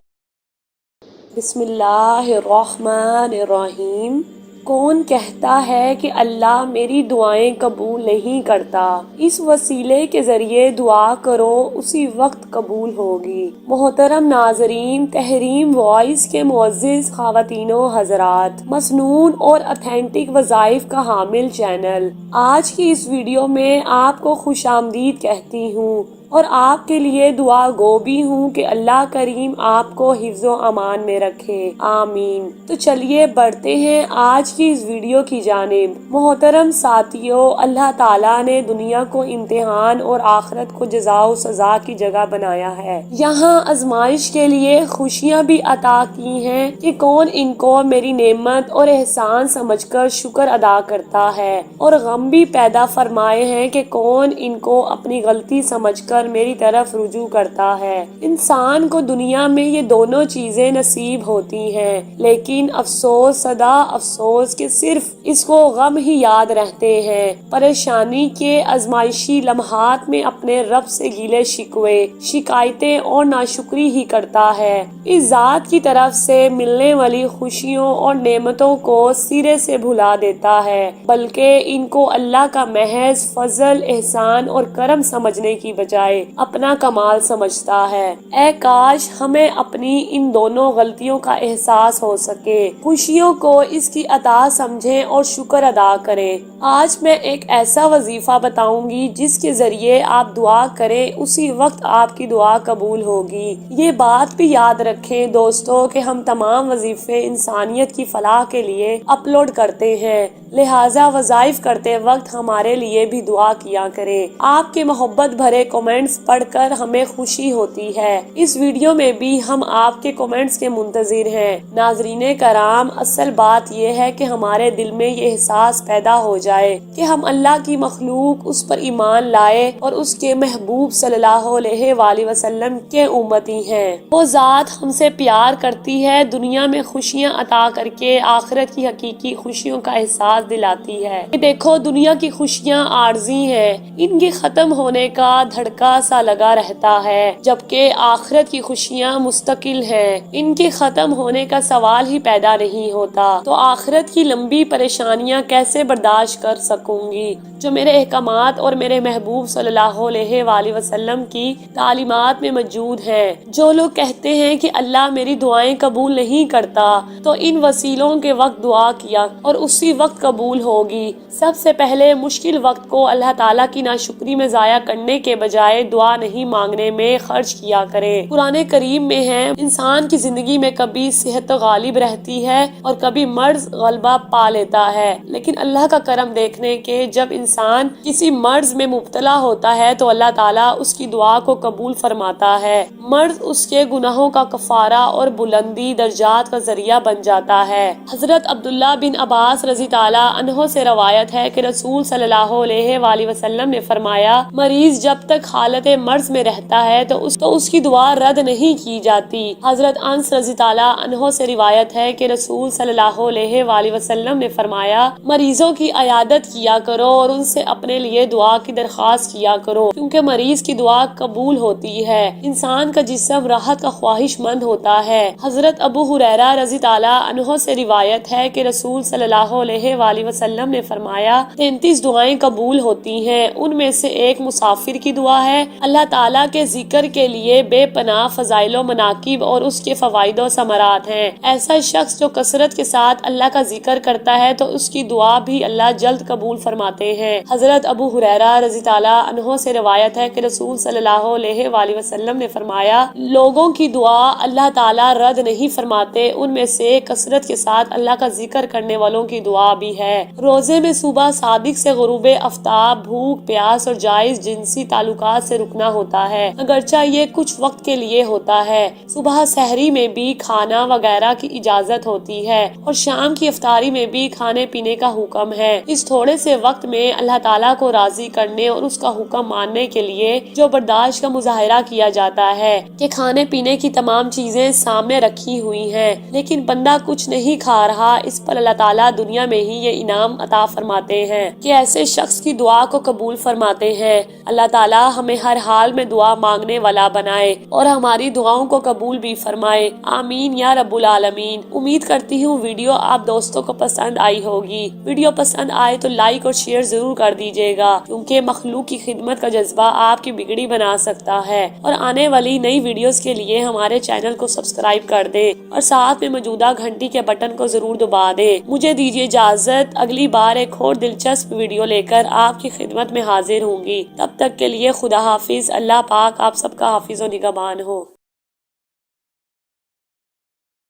بسم اللہ الرحمن الرحیم۔ کون کہتا ہے کہ اللہ میری دعائیں قبول نہیں کرتا؟ اس وسیلے کے ذریعے دعا کرو، اسی وقت قبول ہوگی۔ محترم ناظرین، تحریم وائس کے معزز خواتین و حضرات، مسنون اور اتھینٹک وظائف کا حامل چینل آج کی اس ویڈیو میں آپ کو خوش آمدید کہتی ہوں اور آپ کے لیے دعا گو بھی ہوں کہ اللہ کریم آپ کو حفظ و امان میں رکھے، آمین۔ تو چلیے بڑھتے ہیں آج کی اس ویڈیو کی جانب۔ محترم ساتھیو، اللہ تعالیٰ نے دنیا کو امتحان اور آخرت کو جزا و سزا کی جگہ بنایا ہے۔ یہاں آزمائش کے لیے خوشیاں بھی عطا کی ہیں کہ کون ان کو میری نعمت اور احسان سمجھ کر شکر ادا کرتا ہے، اور غم بھی پیدا فرمائے ہیں کہ کون ان کو اپنی غلطی سمجھ کر میری طرف رجوع کرتا ہے۔ انسان کو دنیا میں یہ دونوں چیزیں نصیب ہوتی ہیں، لیکن افسوس صدا افسوس کہ صرف اس کو غم ہی یاد رہتے ہیں۔ پریشانی کے آزمائشی لمحات میں اپنے رب سے گیلے شکوے، شکایتیں اور ناشکری ہی کرتا ہے۔ اس ذات کی طرف سے ملنے والی خوشیوں اور نعمتوں کو سرے سے بھلا دیتا ہے، بلکہ ان کو اللہ کا محض فضل، احسان اور کرم سمجھنے کی بجائے اپنا کمال سمجھتا ہے۔ اے کاش ہمیں اپنی ان دونوں غلطیوں کا احساس ہو سکے، خوشیوں کو اس کی عطا سمجھیں اور شکر ادا کریں۔ آج میں ایک ایسا وظیفہ بتاؤں گی جس کے ذریعے آپ دعا کریں، اسی وقت آپ کی دعا قبول ہوگی۔ یہ بات بھی یاد رکھیں دوستو کہ ہم تمام وظیفے انسانیت کی فلاح کے لیے اپلوڈ کرتے ہیں، لہٰذا وظائف کرتے وقت ہمارے لیے بھی دعا کیا کریں۔ آپ کے محبت بھرے کمنٹس پڑھ کر ہمیں خوشی ہوتی ہے۔ اس ویڈیو میں بھی ہم آپ کے کمنٹس کے منتظر ہیں۔ ناظرین کرام، اصل بات یہ ہے کہ ہمارے دل میں یہ احساس پیدا ہو جائے کہ ہم اللہ کی مخلوق، اس پر ایمان لائے اور اس کے محبوب صلی اللہ علیہ وآلہ وسلم کے امتی ہیں۔ وہ ذات ہم سے پیار کرتی ہے، دنیا میں خوشیاں عطا کر کے آخرت کی حقیقی خوشیوں کا احساس دلاتی ہے۔ یہ دیکھو، دنیا کی خوشیاں عارضی ہیں، ان کے ختم ہونے کا دھڑکا سا لگا رہتا ہے، جبکہ آخرت کی خوشیاں مستقل ہیں، ان کے ختم ہونے کا سوال ہی پیدا نہیں ہوتا۔ تو آخرت کی لمبی پریشانیاں کیسے برداشت کر سکوں گی جو میرے احکامات اور میرے محبوب صلی اللہ علیہ وآلہ وسلم کی تعلیمات میں موجود ہیں۔ جو لوگ کہتے ہیں کہ اللہ میری دعائیں قبول نہیں کرتا، تو ان وسیلوں کے وقت دعا کیا اور اسی وقت قبول ہوگی۔ سب سے پہلے مشکل وقت کو اللہ تعالیٰ کی ناشکری میں ضائع کرنے کے بجائے دعا نہیں مانگنے میں خرچ کیا کریں۔ قرآن کریم میں ہے، انسان کی زندگی میں کبھی صحت غالب رہتی ہے اور کبھی مرض غلبہ پا لیتا ہے، لیکن اللہ کا کرم دیکھنے کے جب انسان کسی مرض میں مبتلا ہوتا ہے تو اللہ تعالیٰ اس کی دعا کو قبول فرماتا ہے۔ مرض اس کے گناہوں کا کفارہ اور بلندی درجات کا ذریعہ بن جاتا ہے۔ حضرت عبداللہ بن عباس رضی تعالیٰ عنہ سے روایت ہے کہ رسول صلی اللہ علیہ وآلہ وسلم نے فرمایا، مریض جب تک حالت مرض میں رہتا ہے تو اس کی دعا رد نہیں کی جاتی۔ حضرت انس رضی تعالیٰ عنہ سے روایت ہے کہ رسول صلی اللہ علیہ وآلہ وسلم نے فرمایا، مریضوں کی عیادت کیا کرو اور ان سے اپنے لیے دعا کی درخواست کیا کرو، کیونکہ مریض کی دعا قبول ہوتی ہے۔ انسان کا جسم راحت کا خواہش مند ہوتا ہے۔ حضرت ابو ہریرہ رضی تعالیٰ عنہ سے روایت ہے کہ رسول صلی اللہ علیہ وآلہ وسلم نے فرمایا، 33 دعائیں قبول ہوتی ہیں، ان میں سے ایک مسافر کی دعا ہے ہے اللہ تعالیٰ کے ذکر کے لیے بے پناہ فضائل و مناقب اور اس کے فوائد و ثمرات ہیں۔ ایسا شخص جو کثرت کے ساتھ اللہ کا ذکر کرتا ہے تو اس کی دعا بھی اللہ جلد قبول فرماتے ہیں۔ حضرت ابو ہریرہ رضی اللہ عنہ سے روایت ہے کہ رسول صلی اللہ علیہ وآلہ وسلم نے فرمایا، لوگوں کی دعا اللہ تعالیٰ رد نہیں فرماتے، ان میں سے کثرت کے ساتھ اللہ کا ذکر کرنے والوں کی دعا بھی ہے۔ روزے میں صبح صادق سے غروب آفتاب بھوک پیاس اور جائز جنسی تعلقات سے رکنا ہوتا ہے، اگرچہ یہ کچھ وقت کے لیے ہوتا ہے۔ صبح سحری میں بھی کھانا وغیرہ کی اجازت ہوتی ہے اور شام کی افطاری میں بھی کھانے پینے کا حکم ہے۔ اس تھوڑے سے وقت میں اللہ تعالیٰ کو راضی کرنے اور اس کا حکم ماننے کے لیے جو برداشت کا مظاہرہ کیا جاتا ہے کہ کھانے پینے کی تمام چیزیں سامنے رکھی ہوئی ہیں لیکن بندہ کچھ نہیں کھا رہا، اس پر اللہ تعالیٰ دنیا میں ہی یہ انعام عطا فرماتے ہیں کہ ایسے شخص کی دعا کو قبول فرماتے ہیں۔ اللہ تعالیٰ ہمیں ہر حال میں دعا مانگنے والا بنائے اور ہماری دعاؤں کو قبول بھی فرمائے، آمین یا رب العالمین۔ امید کرتی ہوں ویڈیو آپ دوستوں کو پسند آئی ہوگی۔ ویڈیو پسند آئے تو لائک اور شیئر ضرور کر دیجیے گا کیونکہ مخلوق کی خدمت کا جذبہ آپ کی بگڑی بنا سکتا ہے، اور آنے والی نئی ویڈیوز کے لیے ہمارے چینل کو سبسکرائب کر دے اور ساتھ میں موجودہ گھنٹی کے بٹن کو ضرور دبا دے۔ مجھے دیجیے اجازت، اگلی بار ایک اور دلچسپ ویڈیو لے کر آپ کی خدمت میں حاضر ہوں گی۔ تب تک کے لیے خدا حافظ۔ اللہ پاک آپ سب کا حافظ و نگہبان ہو۔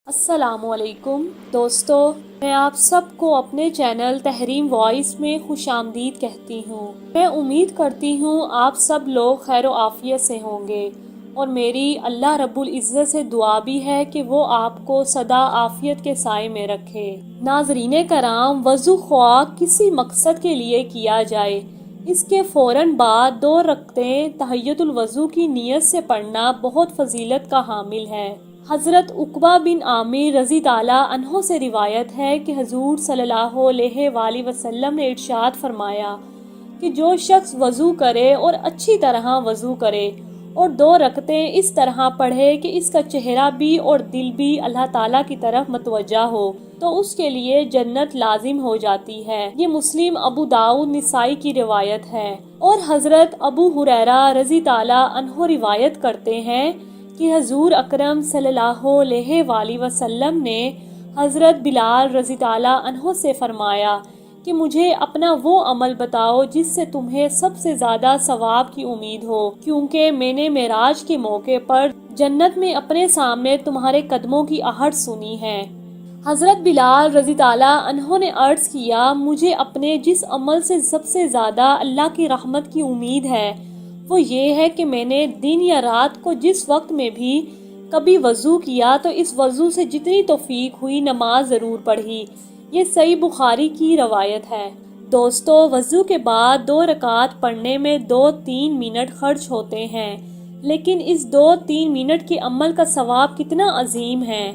السلام علیکم دوستو، میں آپ سب کو اپنے چینل تحریم وائس میں خوش آمدید کہتی ہوں۔ میں امید کرتی ہوں آپ سب لوگ خیر و عافیت سے ہوں گے، اور میری اللہ رب العزت سے دعا بھی ہے کہ وہ آپ کو سدا عافیت کے سائے میں رکھے۔ ناظرین کرام، وضو خواہ کسی مقصد کے لیے کیا جائے، اس کے فوراً بعد 2 رکعتیں تحیۃ الوضو کی نیت سے پڑھنا بہت فضیلت کا حامل ہے۔ حضرت عقبہ بن عامر رضی اللہ عنہ سے روایت ہے کہ حضور صلی اللہ علیہ وآلہ وسلم نے ارشاد فرمایا کہ جو شخص وضو کرے اور اچھی طرح وضو کرے اور 2 رکعتیں اس طرح پڑھے کہ اس کا چہرہ بھی اور دل بھی اللہ تعالیٰ کی طرف متوجہ ہو تو اس کے لیے جنت لازم ہو جاتی ہے۔ یہ مسلم، ابو داؤد، نسائی کی روایت ہے۔ اور حضرت ابو ہریرہ رضی اللہ عنہ روایت کرتے ہیں کہ حضور اکرم صلی اللہ علیہ وآلہ وسلم نے حضرت بلال رضی اللہ عنہ سے فرمایا کہ مجھے اپنا وہ عمل بتاؤ جس سے تمہیں سب سے زیادہ ثواب کی امید ہو، کیونکہ میں نے معراج کے موقع پر جنت میں اپنے سامنے تمہارے قدموں کی آہٹ سنی ہے۔ حضرت بلال رضی اللہ عنہ نے عرض کیا، مجھے اپنے جس عمل سے سب سے زیادہ اللہ کی رحمت کی امید ہے وہ یہ ہے کہ میں نے دن یا رات کو جس وقت میں بھی کبھی وضو کیا تو اس وضو سے جتنی توفیق ہوئی نماز ضرور پڑھی۔ یہ صحیح بخاری کی روایت ہے۔ دوستو، وضو کے بعد 2 رکعات پڑھنے میں 2-3 منٹ خرچ ہوتے ہیں، لیکن اس 2-3 منٹ کے عمل کا ثواب کتنا عظیم ہے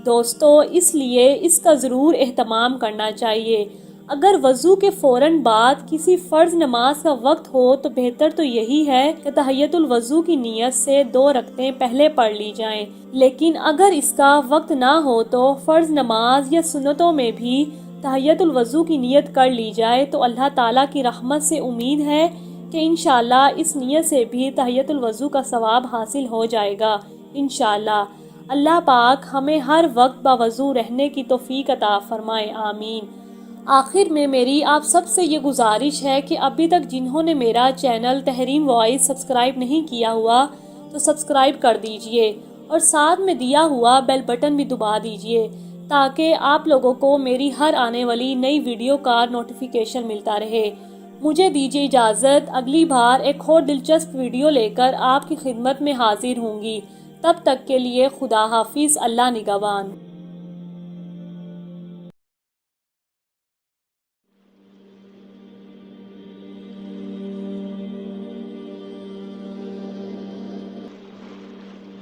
دوستو، اس لیے اس کا ضرور اہتمام کرنا چاہیے۔ اگر وضو کے فوراً بعد کسی فرض نماز کا وقت ہو تو بہتر تو یہی ہے کہ تحیۃ الوضو کی نیت سے 2 رکعتیں پہلے پڑھ لی جائیں، لیکن اگر اس کا وقت نہ ہو تو فرض نماز یا سنتوں میں بھی تحیۃ الوضو کی نیت کر لی جائے تو اللہ تعالیٰ کی رحمت سے امید ہے کہ انشاءاللہ اس نیت سے بھی تحیۃ الوضو کا ثواب حاصل ہو جائے گا انشاءاللہ۔ اللہ پاک ہمیں ہر وقت باوضو رہنے کی توفیق عطا فرمائے، آمین۔ آخر میں میری آپ سب سے یہ گزارش ہے کہ ابھی تک جنہوں نے میرا چینل تحریم وائس سبسکرائب نہیں کیا ہوا تو سبسکرائب کر دیجئے اور ساتھ میں دیا ہوا بیل بٹن بھی دبا دیجئے تاکہ آپ لوگوں کو میری ہر آنے والی نئی ویڈیو کا نوٹیفیکیشن ملتا رہے۔ مجھے دیجیے اجازت، اگلی بار ایک اور دلچسپ ویڈیو لے کر آپ کی خدمت میں حاضر ہوں گی۔ تب تک کے لیے خدا حافظ، اللہ نگہبان۔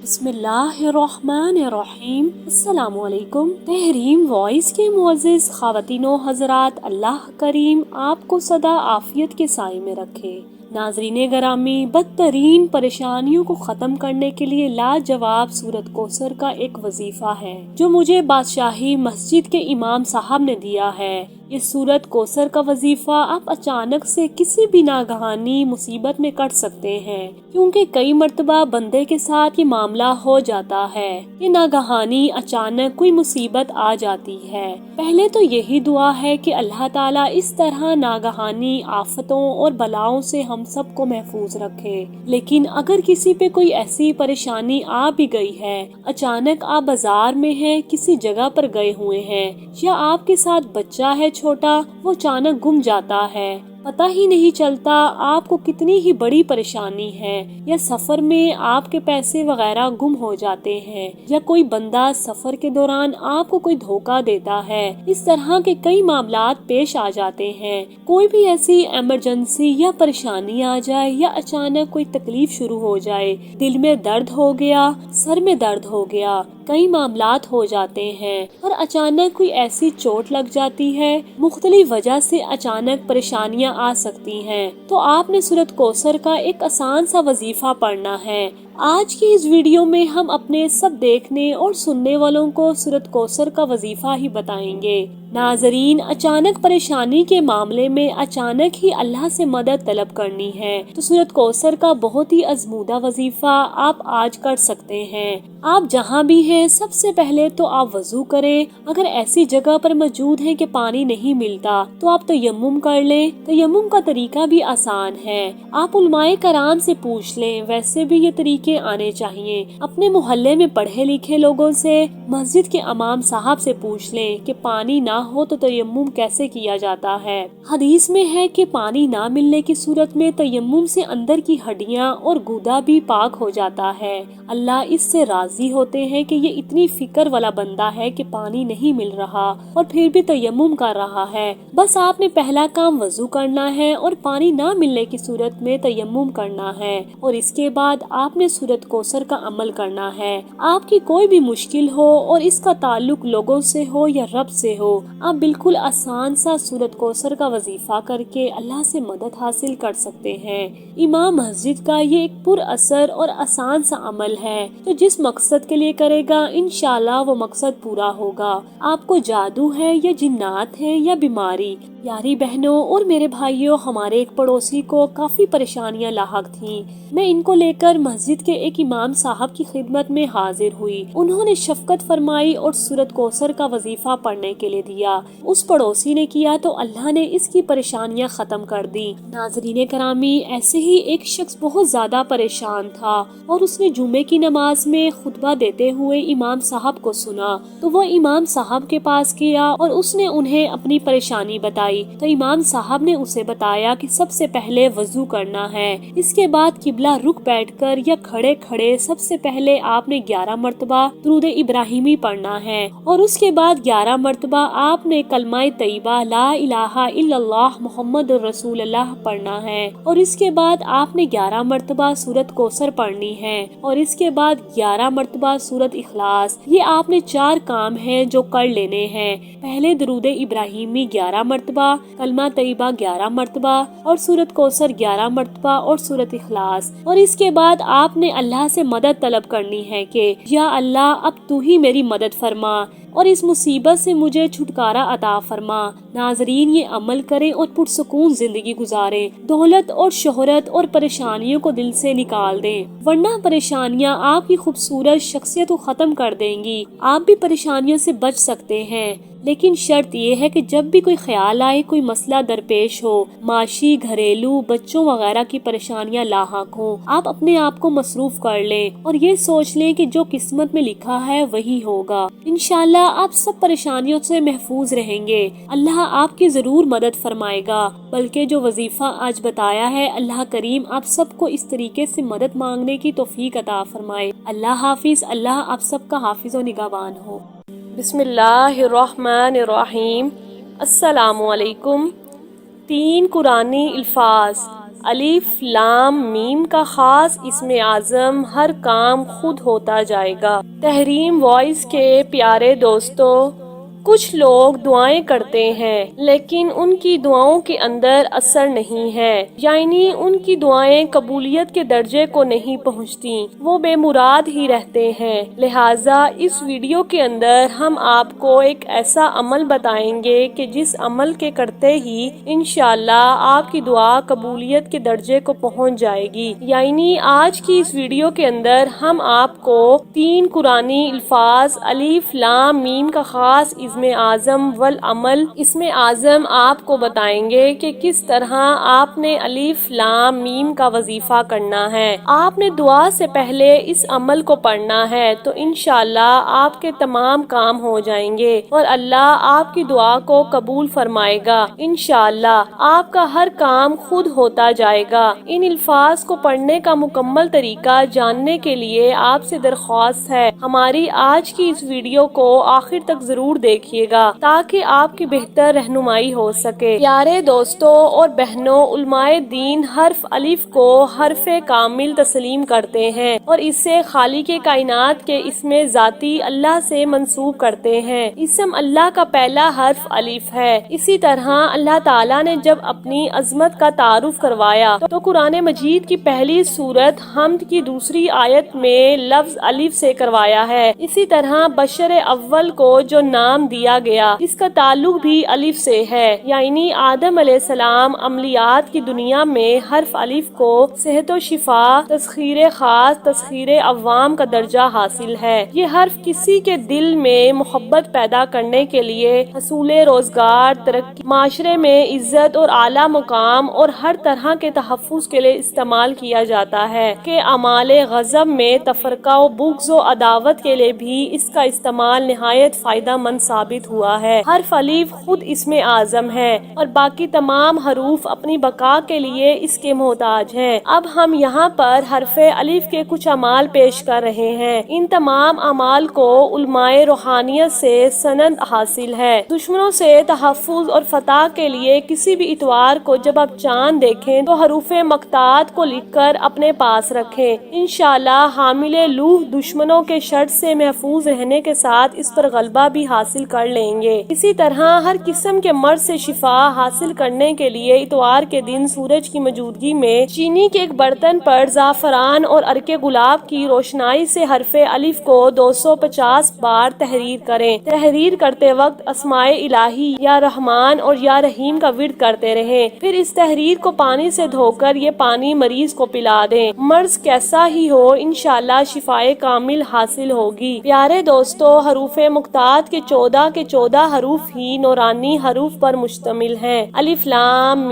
بسم اللہ الرحمن الرحیم۔ السلام علیکم۔ تحریم وائس کے معزز خواتین و حضرات، اللہ کریم آپ کو سدا عافیت کے سائے میں رکھے۔ ناظرین گرامی، بدترین پریشانیوں کو ختم کرنے کے لیے لاجواب سورۃ کوثر کا ایک وظیفہ ہے جو مجھے بادشاہی مسجد کے امام صاحب نے دیا ہے۔ یہ سورت کوثر کا وظیفہ آپ اچانک سے کسی بھی ناگہانی مصیبت میں کر سکتے ہیں، کیونکہ کئی مرتبہ بندے کے ساتھ یہ معاملہ ہو جاتا ہے کہ ناگہانی اچانک کوئی مصیبت آ جاتی ہے۔ پہلے تو یہی دعا ہے کہ اللہ تعالیٰ اس طرح ناگہانی آفتوں اور بلاؤں سے ہم سب کو محفوظ رکھے۔ لیکن اگر کسی پہ کوئی ایسی پریشانی آ بھی گئی ہے، اچانک آپ بازار میں ہیں، کسی جگہ پر گئے ہوئے ہیں، یا آپ کے ساتھ بچہ ہے چھوٹا، وہ اچانک گم جاتا ہے، پتہ ہی نہیں چلتا آپ کو کتنی ہی بڑی پریشانی ہے، یا سفر میں آپ کے پیسے وغیرہ گم ہو جاتے ہیں، یا کوئی بندہ سفر کے دوران آپ کو کوئی دھوکہ دیتا ہے، اس طرح کے کئی معاملات پیش آ جاتے ہیں۔ کوئی بھی ایسی ایمرجنسی یا پریشانی آ جائے، یا اچانک کوئی تکلیف شروع ہو جائے، دل میں درد ہو گیا، سر میں درد ہو گیا، کئی معاملات ہو جاتے ہیں، اور اچانک کوئی ایسی چوٹ لگ جاتی ہے، مختلف وجہ سے اچانک پریشانیاں آ سکتی ہیں، تو آپ نے سورت کوثر کا ایک آسان سا وظیفہ پڑھنا ہے۔ آج کی اس ویڈیو میں ہم اپنے سب دیکھنے اور سننے والوں کو سورت کوثر کا وظیفہ ہی بتائیں گے۔ ناظرین، اچانک پریشانی کے معاملے میں اچانک ہی اللہ سے مدد طلب کرنی ہے، تو سورت کوثر کا بہت ہی آزمودہ وظیفہ آپ آج کر سکتے ہیں۔ آپ جہاں بھی ہیں، سب سے پہلے تو آپ وضو کریں۔ اگر ایسی جگہ پر موجود ہیں کہ پانی نہیں ملتا تو آپ تیمم کر لیں۔ تیمم کا طریقہ بھی آسان ہے، آپ علماء کرام سے پوچھ لیں، ویسے بھی یہ طریقے آنے چاہیے۔ اپنے محلے میں پڑھے لکھے لوگوں سے، مسجد کے امام صاحب سے پوچھ لیں کہ پانی نہ ہو تو تیمم کیسے کیا جاتا ہے۔ حدیث میں ہے کہ پانی نہ ملنے کی صورت میں تیمم سے اندر کی ہڈیاں اور گودا بھی پاک ہو جاتا ہے۔ اللہ اس سے راضی ہوتے ہیں کہ یہ اتنی فکر والا بندہ ہے کہ پانی نہیں مل رہا اور پھر بھی تیمم کر رہا ہے۔ بس آپ نے پہلا کام وضو کرنا ہے اور پانی نہ ملنے کی صورت میں تیمم کرنا ہے، اور اس کے بعد آپ نے سورت کوثر کا عمل کرنا ہے۔ آپ کی کوئی بھی مشکل ہو اور اس کا تعلق لوگوں سے ہو یا رب سے ہو، آپ بالکل آسان سا سورت کوثر کا وظیفہ کر کے اللہ سے مدد حاصل کر سکتے ہیں۔ امام مسجد کا یہ ایک پر اثر اور آسان سا عمل ہے، تو جس مقصد کے لیے کرے گا انشاءاللہ وہ مقصد پورا ہوگا۔ آپ کو جادو ہے یا جنات ہے یا بیماری، یاری بہنوں اور میرے بھائیوں، ہمارے ایک پڑوسی کو کافی پریشانیاں لاحق تھیں۔ میں ان کو لے کر مسجد کے ایک امام صاحب کی خدمت میں حاضر ہوئی۔ انہوں نے شفقت فرمائی اور سورت کوثر کا وظیفہ پڑھنے کے لیے دیا۔ اس پڑوسی نے کیا تو اللہ نے اس کی پریشانیاں ختم کر دی۔ ناظرین کرامی، ایسے ہی ایک شخص بہت زیادہ پریشان تھا اور اس نے جمعے کی نماز میں خطبہ دیتے ہوئے امام صاحب کو سنا، تو وہ امام صاحب کے پاس گیا اور اس نے انہیں اپنی پریشانی بتائی۔ تو امام صاحب نے اسے بتایا کہ سب سے پہلے وضو کرنا ہے، اس کے بعد قبلہ رخ بیٹھ کر یا کھڑے کھڑے سب سے پہلے آپ نے 11 مرتبہ درود ابراہیمی پڑھنا ہے، اور اس کے بعد 11 مرتبہ آپ نے کلمہ طیبہ لا الہ الا اللہ محمد رسول اللہ پڑھنا ہے، اور اس کے بعد آپ نے 11 مرتبہ سورت کوثر پڑھنی ہے، اور اس کے بعد 11 مرتبہ سورت اخلاص۔ یہ آپ نے 4 کام ہیں جو کر لینے ہیں۔ پہلے درود ابراہیمی 11 مرتبہ، کلمہ طیبہ 11 مرتبہ، اور سورت کوثر 11 مرتبہ، اور سورت اخلاص، اور اس کے بعد آپ نے اللہ سے مدد طلب کرنی ہے کہ یا اللہ اب تو ہی میری مدد فرما اور اس مصیبت سے مجھے چھٹکارا عطا فرما۔ ناظرین، یہ عمل کریں اور پرسکون زندگی گزاریں، دولت اور شہرت اور پریشانیوں کو دل سے نکال دیں، ورنہ پریشانیاں آپ کی خوبصورت شخصیت کو ختم کر دیں گی۔ آپ بھی پریشانیوں سے بچ سکتے ہیں، لیکن شرط یہ ہے کہ جب بھی کوئی خیال آئے، کوئی مسئلہ درپیش ہو، معاشی، گھریلو، بچوں وغیرہ کی پریشانیاں لاحق ہوں، آپ اپنے آپ کو مصروف کر لیں اور یہ سوچ لیں کہ جو قسمت میں لکھا ہے وہی ہوگا۔ انشاءاللہ آپ سب پریشانیوں سے محفوظ رہیں گے، اللہ آپ کی ضرور مدد فرمائے گا۔ بلکہ جو وظیفہ آج بتایا ہے، اللہ کریم آپ سب کو اس طریقے سے مدد مانگنے کی توفیق عطا فرمائے۔ اللہ حافظ، اللہ آپ سب کا حافظ و نگہبان ہو۔ بسم اللہ الرحمن الرحیم۔ السلام علیکم۔ 3 قرآنی الفاظ، الف لام میم کا خاص اسم اعظم، ہر کام خود ہوتا جائے گا۔ تحریم وائس کے پیارے دوستو، کچھ لوگ دعائیں کرتے ہیں لیکن ان کی دعاؤں کے اندر اثر نہیں ہے، یعنی ان کی دعائیں قبولیت کے درجے کو نہیں پہنچتی، وہ بے مراد ہی رہتے ہیں۔ لہٰذا اس ویڈیو کے اندر ہم آپ کو ایک ایسا عمل بتائیں گے کہ جس عمل کے کرتے ہی انشاءاللہ آپ کی دعا قبولیت کے درجے کو پہنچ جائے گی۔ یعنی آج کی اس ویڈیو کے اندر ہم آپ کو 3 قرآنی الفاظ الف لام میم کا خاص اسم اعظم والعمل اسم اعظم آپ کو بتائیں گے کہ کس طرح آپ نے الف لام میم کا وظیفہ کرنا ہے۔ آپ نے دعا سے پہلے اس عمل کو پڑھنا ہے تو انشاءاللہ آپ کے تمام کام ہو جائیں گے اور اللہ آپ کی دعا کو قبول فرمائے گا۔ انشاءاللہ آپ کا ہر کام خود ہوتا جائے گا۔ ان الفاظ کو پڑھنے کا مکمل طریقہ جاننے کے لیے آپ سے درخواست ہے ہماری آج کی اس ویڈیو کو آخر تک ضرور دیکھیے گا تاکہ آپ کی بہتر رہنمائی ہو سکے۔ پیارے دوستوں اور بہنوں، علماء دین حرف الف کو حرف کامل تسلیم کرتے ہیں اور اسے خالق کائنات کے اسم ذاتی اللہ سے منسوب کرتے ہیں۔ اسم اللہ کا پہلا حرف الف ہے۔ اسی طرح اللہ تعالیٰ نے جب اپنی عظمت کا تعارف کروایا تو قرآن مجید کی پہلی سورت حمد کی دوسری آیت میں لفظ الف سے کروایا ہے۔ اسی طرح بشر اول کو جو نام دیا گیا اس کا تعلق بھی الف سے ہے، یعنی آدم علیہ السلام عملیات کی دنیا میں حرف الف کو صحت و شفا، تسخیر خاص، تسخیر عوام کا درجہ حاصل ہے۔ یہ حرف کسی کے دل میں محبت پیدا کرنے کے لیے حصول روزگار، ترقی، معاشرے میں عزت اور اعلیٰ مقام اور ہر طرح کے تحفظ کے لیے استعمال کیا جاتا ہے کہ اعمال غضب میں تفرقہ و بغض و عداوت کے لیے بھی اس کا استعمال نہایت فائدہ مند ثابت ہوا ہے۔ حرف الف خود اسم اعظم ہے اور باقی تمام حروف اپنی بقا کے لیے اس کے محتاج ہیں۔ اب ہم یہاں پر حرف الف کے کچھ اعمال پیش کر رہے ہیں۔ ان تمام اعمال کو علماء روحانیت سے سند حاصل ہے۔ دشمنوں سے تحفظ اور فتح کے لیے کسی بھی اتوار کو جب آپ چاند دیکھیں تو حروف مقطعات کو لکھ کر اپنے پاس رکھیں۔ انشاءاللہ حامل لوح دشمنوں کے شر سے محفوظ رہنے کے ساتھ اس پر غلبہ بھی حاصل کر لیں گے۔ اسی طرح ہر قسم کے مرض سے شفا حاصل کرنے کے لیے اتوار کے دن سورج کی موجودگی میں چینی کے ایک برتن پر زعفران اور عرق گلاب کی روشنائی سے حرف الف کو 250 بار تحریر کریں۔ تحریر کرتے وقت اسماء الہی یا رحمان اور یا رحیم کا ورد کرتے رہیں، پھر اس تحریر کو پانی سے دھو کر یہ پانی مریض کو پلا دیں۔ مرض کیسا ہی ہو انشاءاللہ شفائے کامل حاصل ہوگی۔ پیارے دوستو، حروف مقطعات کے 14 حروف ہی نورانی حروف پر مشتمل ہیں۔ الف لام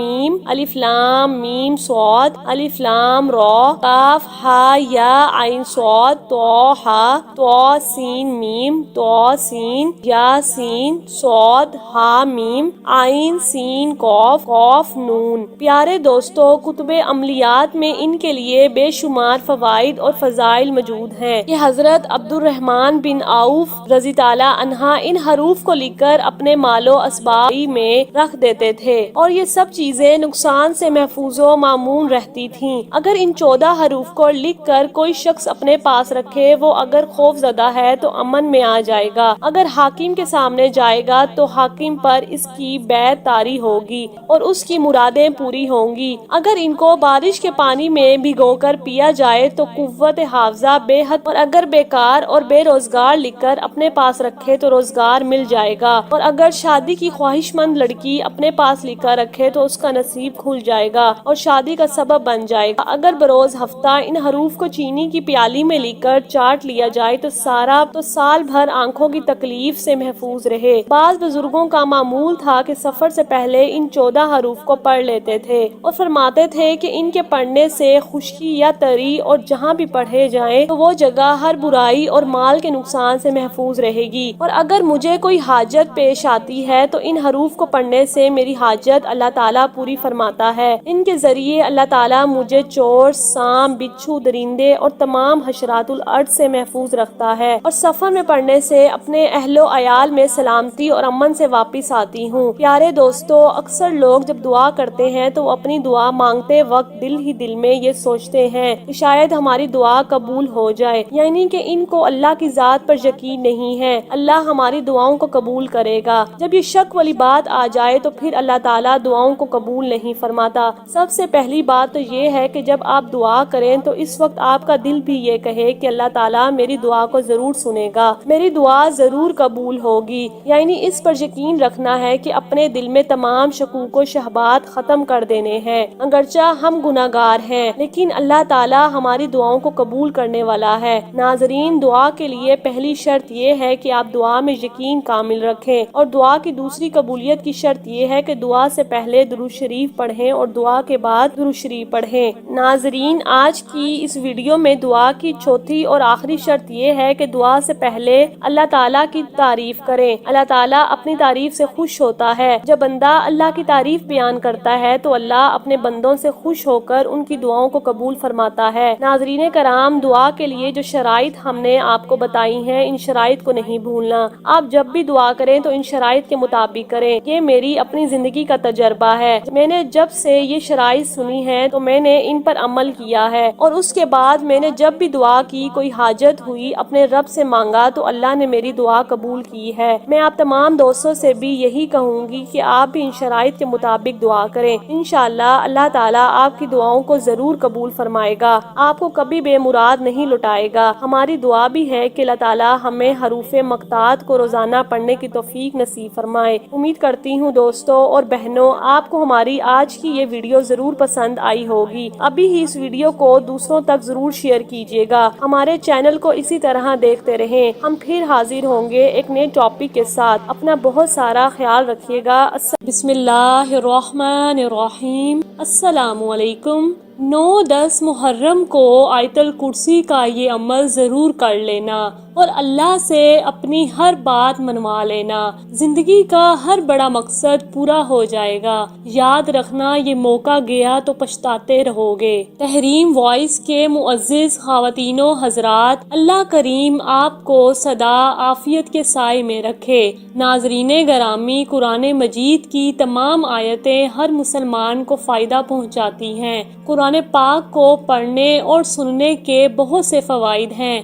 میم صاد، الف لام را، کاف ہا یا عین صاد، تو ہا، تو سین میم، تو سین یا سین صاد ہا میم، عین سین قاف، قاف نون۔ پیارے دوستو، کتب عملیات میں ان کے لیے بے شمار فوائد اور فضائل موجود ہیں کہ حضرت عبد الرحمن بن عوف رضی تعالیٰ عنہ ان حروف کو لکھ کر اپنے مال و اسباب میں رکھ دیتے تھے اور یہ سب چیزیں نقصان سے محفوظ و مامون رہتی تھیں۔ اگر ان 14 حروف کو لکھ کر کوئی شخص اپنے پاس رکھے، وہ اگر خوف زدہ ہے تو امن میں آ جائے گا، اگر حاکم کے سامنے جائے گا تو حاکم پر اس کی بیعت طاری ہوگی اور اس کی مرادیں پوری ہوں گی۔ اگر ان کو بارش کے پانی میں بھگو کر پیا جائے تو قوت حافظہ بے حد، اور اگر بیکار اور بے روزگار لکھ کر اپنے پاس رکھے تو روزگار مل جائے گا، اور اگر شادی کی خواہش مند لڑکی اپنے پاس لکھ کر رکھے تو اس کا نصیب کھل جائے گا اور شادی کا سبب بن جائے گا۔ اگر بروز ہفتہ ان حروف کو چینی کی پیالی میں لکھ کر چاٹ لیا جائے تو سال بھر آنکھوں کی تکلیف سے محفوظ رہے۔ بعض بزرگوں کا معمول تھا کہ سفر سے پہلے ان 14 حروف کو پڑھ لیتے تھے اور فرماتے تھے کہ ان کے پڑھنے سے خشکی یا تری اور جہاں بھی پڑھے جائیں تو وہ جگہ ہر برائی اور مال کے نقصان سے محفوظ رہے گی، اور اگر مجھے کوئی حاجت پیش آتی ہے تو ان حروف کو پڑھنے سے میری حاجت اللہ تعالیٰ پوری فرماتا ہے۔ ان کے ذریعے اللہ تعالیٰ مجھے چور، سانپ، بچھو، درندے اور تمام حشرات الارض سے محفوظ رکھتا ہے، اور سفر میں پڑھنے سے اپنے اہل و عیال میں سلامتی اور امن سے واپس آتی ہوں۔ پیارے دوستو، اکثر لوگ جب دعا کرتے ہیں تو وہ اپنی دعا مانگتے وقت دل ہی دل میں یہ سوچتے ہیں کہ شاید ہماری دعا قبول ہو جائے، یعنی کہ ان کو اللہ کی ذات پر یقین نہیں ہے۔ اللہ ہماری دعاؤں دعاؤں کو قبول کرے گا۔ جب یہ شک والی بات آ جائے تو پھر اللہ تعالیٰ دعاؤں کو قبول نہیں فرماتا۔ سب سے پہلی بات تو یہ ہے کہ جب آپ دعا کریں تو اس وقت آپ کا دل بھی یہ کہے کہ اللہ تعالیٰ میری دعا کو ضرور سنے گا، میری دعا ضرور قبول ہوگی۔ یعنی اس پر یقین رکھنا ہے کہ اپنے دل میں تمام شکوک و شبہات ختم کر دینے ہیں۔ اگرچہ ہم گناہگار ہیں لیکن اللہ تعالیٰ ہماری دعاؤں کو قبول کرنے والا ہے۔ ناظرین، دعا کے لیے پہلی شرط یہ ہے کہ آپ دعا میں یقین کامل رکھیں، اور دعا کی دوسری قبولیت کی شرط یہ ہے کہ دعا سے پہلے درود شریف پڑھیں اور دعا کے بعد درود شریف پڑھیں۔ ناظرین، آج کی اس ویڈیو میں دعا کی چوتھی اور آخری شرط یہ ہے کہ دعا سے پہلے اللہ تعالیٰ کی تعریف کریں۔ اللہ تعالیٰ اپنی تعریف سے خوش ہوتا ہے۔ جب بندہ اللہ کی تعریف بیان کرتا ہے تو اللہ اپنے بندوں سے خوش ہو کر ان کی دعاؤں کو قبول فرماتا ہے۔ ناظرین کرام، دعا کے لیے جو شرائط ہم نے آپ کو بتائی ہیں، ان شرائط کو نہیں بھولنا۔ آپ جب بھی دعا کریں تو ان شرائط کے مطابق کریں۔ یہ میری اپنی زندگی کا تجربہ ہے۔ میں نے جب سے یہ شرائط سنی ہیں تو میں نے ان پر عمل کیا ہے، اور اس کے بعد میں نے جب بھی دعا کی، کوئی حاجت ہوئی، اپنے رب سے مانگا تو اللہ نے میری دعا قبول کی ہے۔ میں آپ تمام دوستوں سے بھی یہی کہوں گی کہ آپ بھی ان شرائط کے مطابق دعا کریں۔ انشاءاللہ اللہ تعالیٰ آپ کی دعاؤں کو ضرور قبول فرمائے گا، آپ کو کبھی بے مراد نہیں لٹائے گا۔ ہماری دعا بھی ہے کہ اللہ تعالیٰ ہمیں حروف مقطعات کو روزانہ پڑھنے کی توفیق نصیب فرمائے۔ امید کرتی ہوں دوستوں اور بہنوں، آپ کو ہماری آج کی یہ ویڈیو ضرور پسند آئی ہوگی۔ ابھی ہی اس ویڈیو کو دوسروں تک ضرور شیئر کیجیے گا۔ ہمارے چینل کو اسی طرح دیکھتے رہیں۔ ہم پھر حاضر ہوں گے ایک نئے ٹاپک کے ساتھ۔ اپنا بہت سارا خیال رکھیے گا۔ بسم اللہ الرحمن الرحیم۔ السلام علیکم۔ 9-10 محرم کو آیت الکرسی کا یہ عمل ضرور کر لینا اور اللہ سے اپنی ہر بات منوا لینا۔ زندگی کا ہر بڑا مقصد پورا ہو جائے گا۔ یاد رکھنا، یہ موقع گیا تو پچھتاتے رہو گے۔ تحریم وائس کے معزز خواتین و حضرات، اللہ کریم آپ کو سدا عافیت کے سائے میں رکھے۔ ناظرین گرامی، قرآن مجید کی تمام آیتیں ہر مسلمان کو فائدہ پہنچاتی ہیں۔ قرآن پاک کو پڑھنے اور سننے کے بہت سے فوائد ہیں۔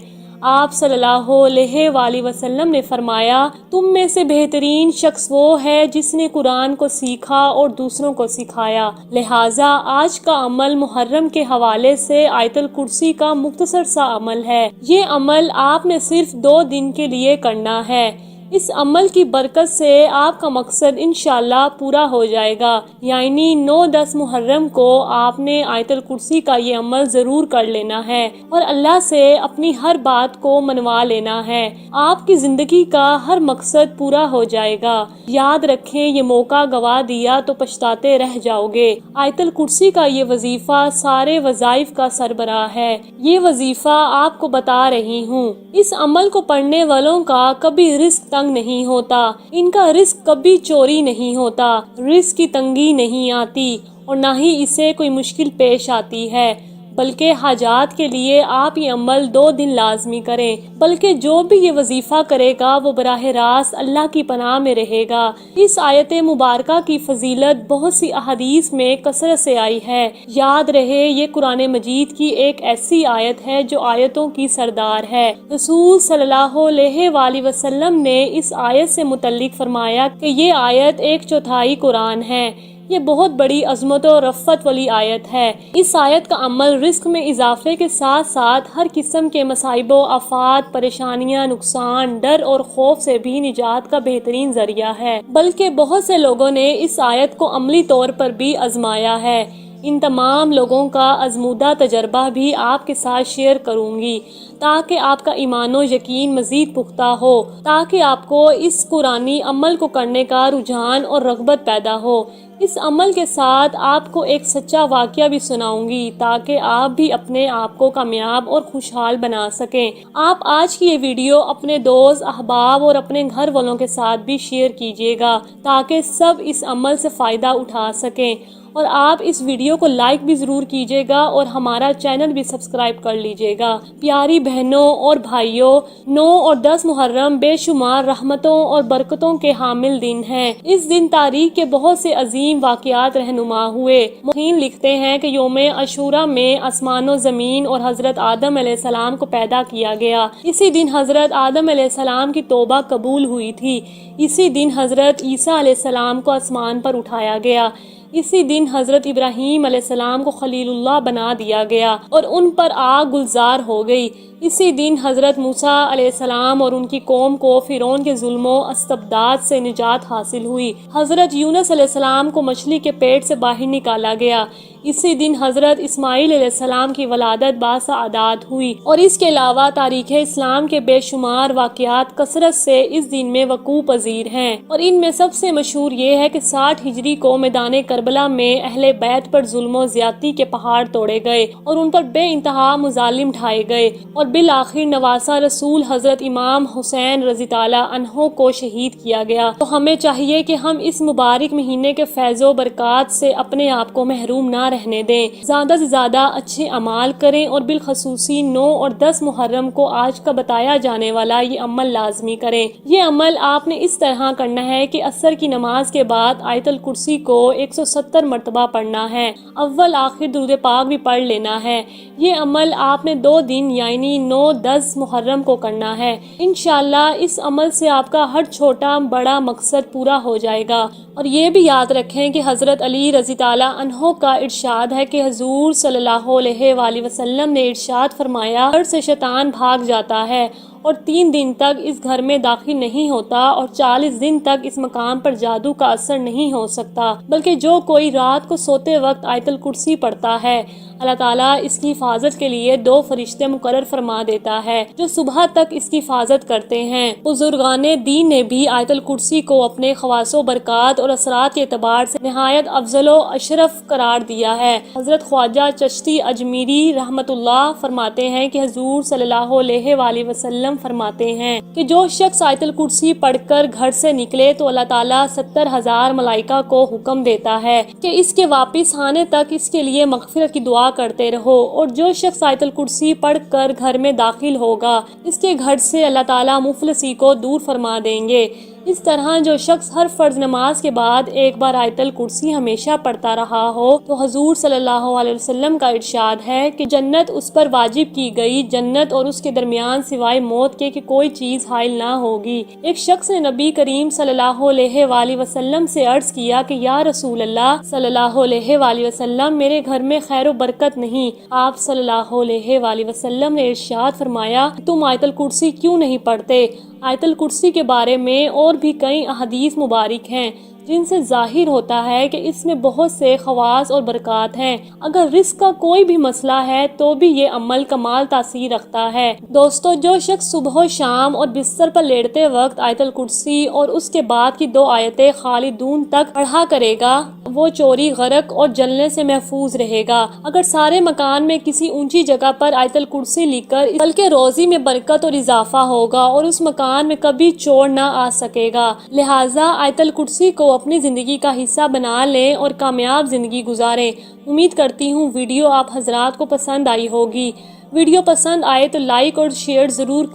آپ صلی اللہ علیہ وآلہ وسلم نے فرمایا، تم میں سے بہترین شخص وہ ہے جس نے قرآن کو سیکھا اور دوسروں کو سکھایا۔ لہٰذا آج کا عمل محرم کے حوالے سے آیت الکرسی کا مختصر سا عمل ہے۔ یہ عمل آپ نے صرف 2 دن کے لیے کرنا ہے۔ اس عمل کی برکت سے آپ کا مقصد انشاءاللہ پورا ہو جائے گا۔ یعنی 9-10 محرم کو آپ نے آیت الکرسی کا یہ عمل ضرور کر لینا ہے اور اللہ سے اپنی ہر بات کو منوا لینا ہے۔ آپ کی زندگی کا ہر مقصد پورا ہو جائے گا۔ یاد رکھیں، یہ موقع گوا دیا تو پچھتاتے رہ جاؤ گے۔ آیت الکرسی کا یہ وظیفہ سارے وظائف کا سربراہ ہے۔ یہ وظیفہ آپ کو بتا رہی ہوں۔ اس عمل کو پڑھنے والوں کا کبھی رزق تنگ نہیں ہوتا، ان کا رزق کبھی چوری نہیں ہوتا، رزق کی تنگی نہیں آتی اور نہ ہی اسے کوئی مشکل پیش آتی ہے۔ بلکہ حاجات کے لیے آپ یہ عمل 2 دن لازمی کریں، بلکہ جو بھی یہ وظیفہ کرے گا وہ براہ راست اللہ کی پناہ میں رہے گا۔ اس آیت مبارکہ کی فضیلت بہت سی احادیث میں کثرت سے آئی ہے۔ یاد رہے، یہ قرآن مجید کی ایک ایسی آیت ہے جو آیتوں کی سردار ہے۔ رسول صلی اللہ علیہ وآلہ وسلم نے اس آیت سے متعلق فرمایا کہ یہ آیت 1/4 قرآن ہے۔ یہ بہت بڑی عظمت و رفعت والی آیت ہے۔ اس آیت کا عمل رزق میں اضافے کے ساتھ ساتھ ہر قسم کے مصائب و آفات، پریشانیاں، نقصان، ڈر اور خوف سے بھی نجات کا بہترین ذریعہ ہے۔ بلکہ بہت سے لوگوں نے اس آیت کو عملی طور پر بھی آزمایا ہے۔ ان تمام لوگوں کا آزمودہ تجربہ بھی آپ کے ساتھ شیئر کروں گی تاکہ آپ کا ایمان و یقین مزید پختہ ہو، تاکہ آپ کو اس قرآنی عمل کو کرنے کا رجحان اور رغبت پیدا ہو۔ اس عمل کے ساتھ آپ کو ایک سچا واقعہ بھی سناؤں گی تاکہ آپ بھی اپنے آپ کو کامیاب اور خوشحال بنا سکیں۔ آپ آج کی یہ ویڈیو اپنے دوست، احباب اور اپنے گھر والوں کے ساتھ بھی شیئر کیجیے گا تاکہ سب اس عمل سے فائدہ اٹھا سکیں اور آپ اس ویڈیو کو لائک بھی ضرور کیجیے گا اور ہمارا چینل بھی سبسکرائب کر لیجیے گا۔ پیاری بہنوں اور بھائیوں، 9 اور 10 محرم بے شمار رحمتوں اور برکتوں کے حامل دن ہیں۔ اس دن تاریخ کے بہت سے عظیم واقعات رہنما ہوئے۔ مؤرخین لکھتے ہیں کہ یوم عاشوراء میں آسمان و زمین اور حضرت آدم علیہ السلام کو پیدا کیا گیا۔ اسی دن حضرت آدم علیہ السلام کی توبہ قبول ہوئی تھی۔ اسی دن حضرت عیسیٰ علیہ السلام کو آسمان پر اٹھایا گیا۔ اسی دن حضرت ابراہیم علیہ السلام کو خلیل اللہ بنا دیا گیا اور ان پر آگ گلزار ہو گئی۔ اسی دن حضرت موسیٰ علیہ السلام اور ان کی قوم کو فرعون کے ظلم و استبداد سے نجات حاصل ہوئی۔ حضرت یونس علیہ السلام کو مچھلی کے پیٹ سے باہر نکالا گیا۔ اسی دن حضرت اسماعیل علیہ السلام کی ولادت باسعادت ہوئی، اور اس کے علاوہ تاریخ اسلام کے بے شمار واقعات کثرت سے اس دن میں وقوع پذیر ہیں، اور ان میں سب سے مشہور یہ ہے کہ 60 ہجری کو میدان کربلا میں اہل بیت پر ظلم و زیادتی کے پہاڑ توڑے گئے اور ان پر بے انتہا مظالم ڈھائے گئے، اور بالآخر نواسہ رسول حضرت امام حسین رضی تعالیٰ عنہ کو شہید کیا گیا۔ تو ہمیں چاہیے کہ ہم اس مبارک مہینے کے فیض و برکات سے اپنے آپ کو محروم نہ رہنے دیں، زیادہ سے زیادہ اچھے اعمال کریں، اور بالخصوصی 9 اور 10 محرم کو آج کا بتایا جانے والا یہ عمل لازمی کریں۔ یہ عمل آپ نے اس طرح کرنا ہے کہ عصر کی نماز کے بعد آیت الکرسی کو 170 مرتبہ پڑھنا ہے، اول آخر درود پاک بھی پڑھ لینا ہے۔ یہ عمل آپ نے 2 دن یعنی 9 10 محرم کو کرنا ہے۔ انشاءاللہ اس عمل سے آپ کا ہر چھوٹا بڑا مقصد پورا ہو جائے گا۔ اور یہ بھی یاد رکھیں کہ حضرت علی رضی تعالیٰ عنہ کا ارشاد ہے کہ حضور صلی اللہ علیہ وآلہ وسلم نے ارشاد فرمایا، گھر سے شیطان بھاگ جاتا ہے اور 3 دن تک اس گھر میں داخل نہیں ہوتا، اور 40 دن تک اس مکان پر جادو کا اثر نہیں ہو سکتا، بلکہ جو کوئی رات کو سوتے وقت آیت الکرسی پڑھتا ہے، اللہ تعالیٰ اس کی حفاظت کے لیے 2 فرشتے مقرر فرما دیتا ہے جو صبح تک اس کی حفاظت کرتے ہیں۔ بزرگان دین نے بھی آیت الکرسی کو اپنے خواص و برکات اور اثرات کے اعتبار سے نہایت افضل و اشرف قرار دیا ہے۔ حضرت خواجہ چشتی اجمیری رحمت اللہ فرماتے ہیں کہ حضور صلی اللہ علیہ وآلہ وسلم فرماتے ہیں کہ جو شخص آیت الکرسی پڑھ کر گھر سے نکلے تو اللہ تعالیٰ 70,000 ملائکہ کو حکم دیتا ہے کہ اس کے واپس آنے تک اس کے لیے مغفرت کی دعا کرتے رہو، اور جو شخص آیت الکرسی پڑھ کر گھر میں داخل ہوگا اس کے گھر سے اللہ تعالیٰ مفلسی کو دور فرما دیں گے۔ اس طرح جو شخص ہر فرض نماز کے بعد ایک بار آیت الکرسی ہمیشہ پڑھتا رہا ہو تو حضور صلی اللہ علیہ وسلم کا ارشاد ہے کہ جنت اس پر واجب کی گئی، جنت اور اس کے درمیان سوائے موت کے کہ کوئی چیز حائل نہ ہوگی۔ ایک شخص نے نبی کریم صلی اللہ علیہ وآلہ وسلم سے عرض کیا کہ یا رسول اللہ صلی اللہ علیہ وآلہ وسلم، میرے گھر میں خیر و برکت نہیں۔ آپ صلی اللہ علیہ وآلہ وسلم نے ارشاد فرمایا، تم آیت الکرسی کیوں نہیں پڑھتے؟ آیت الکرسی کے بارے میں اور بھی کئی احادیث مبارک ہیں جن سے ظاہر ہوتا ہے کہ اس میں بہت سے خواص اور برکات ہیں۔ اگر رزق کا کوئی بھی مسئلہ ہے تو بھی یہ عمل کمال تاثیر رکھتا ہے۔ دوستو، جو شخص صبح و شام اور بستر پر لیٹتے وقت آیت الکرسی اور اس کے بعد کی 2 آیتیں خالدون تک پڑھا کرے گا وہ چوری، غرق اور جلنے سے محفوظ رہے گا۔ اگر سارے مکان میں کسی اونچی جگہ پر آیت الکرسی لکھ کر بلکہ روزی میں برکت اور اضافہ ہوگا اور اس مکان میں کبھی چور نہ آ سکے گا۔ لہٰذا آیت الکرسی کو اپنی زندگی کا حصہ بنا لیں اور کامیاب زندگی گزاریں۔ امید کرتی ہوں ویڈیو آپ حضرات کو پسند آئی ہوگی۔ ویڈیو پسند آئے تو لائک اور شیئر ضرور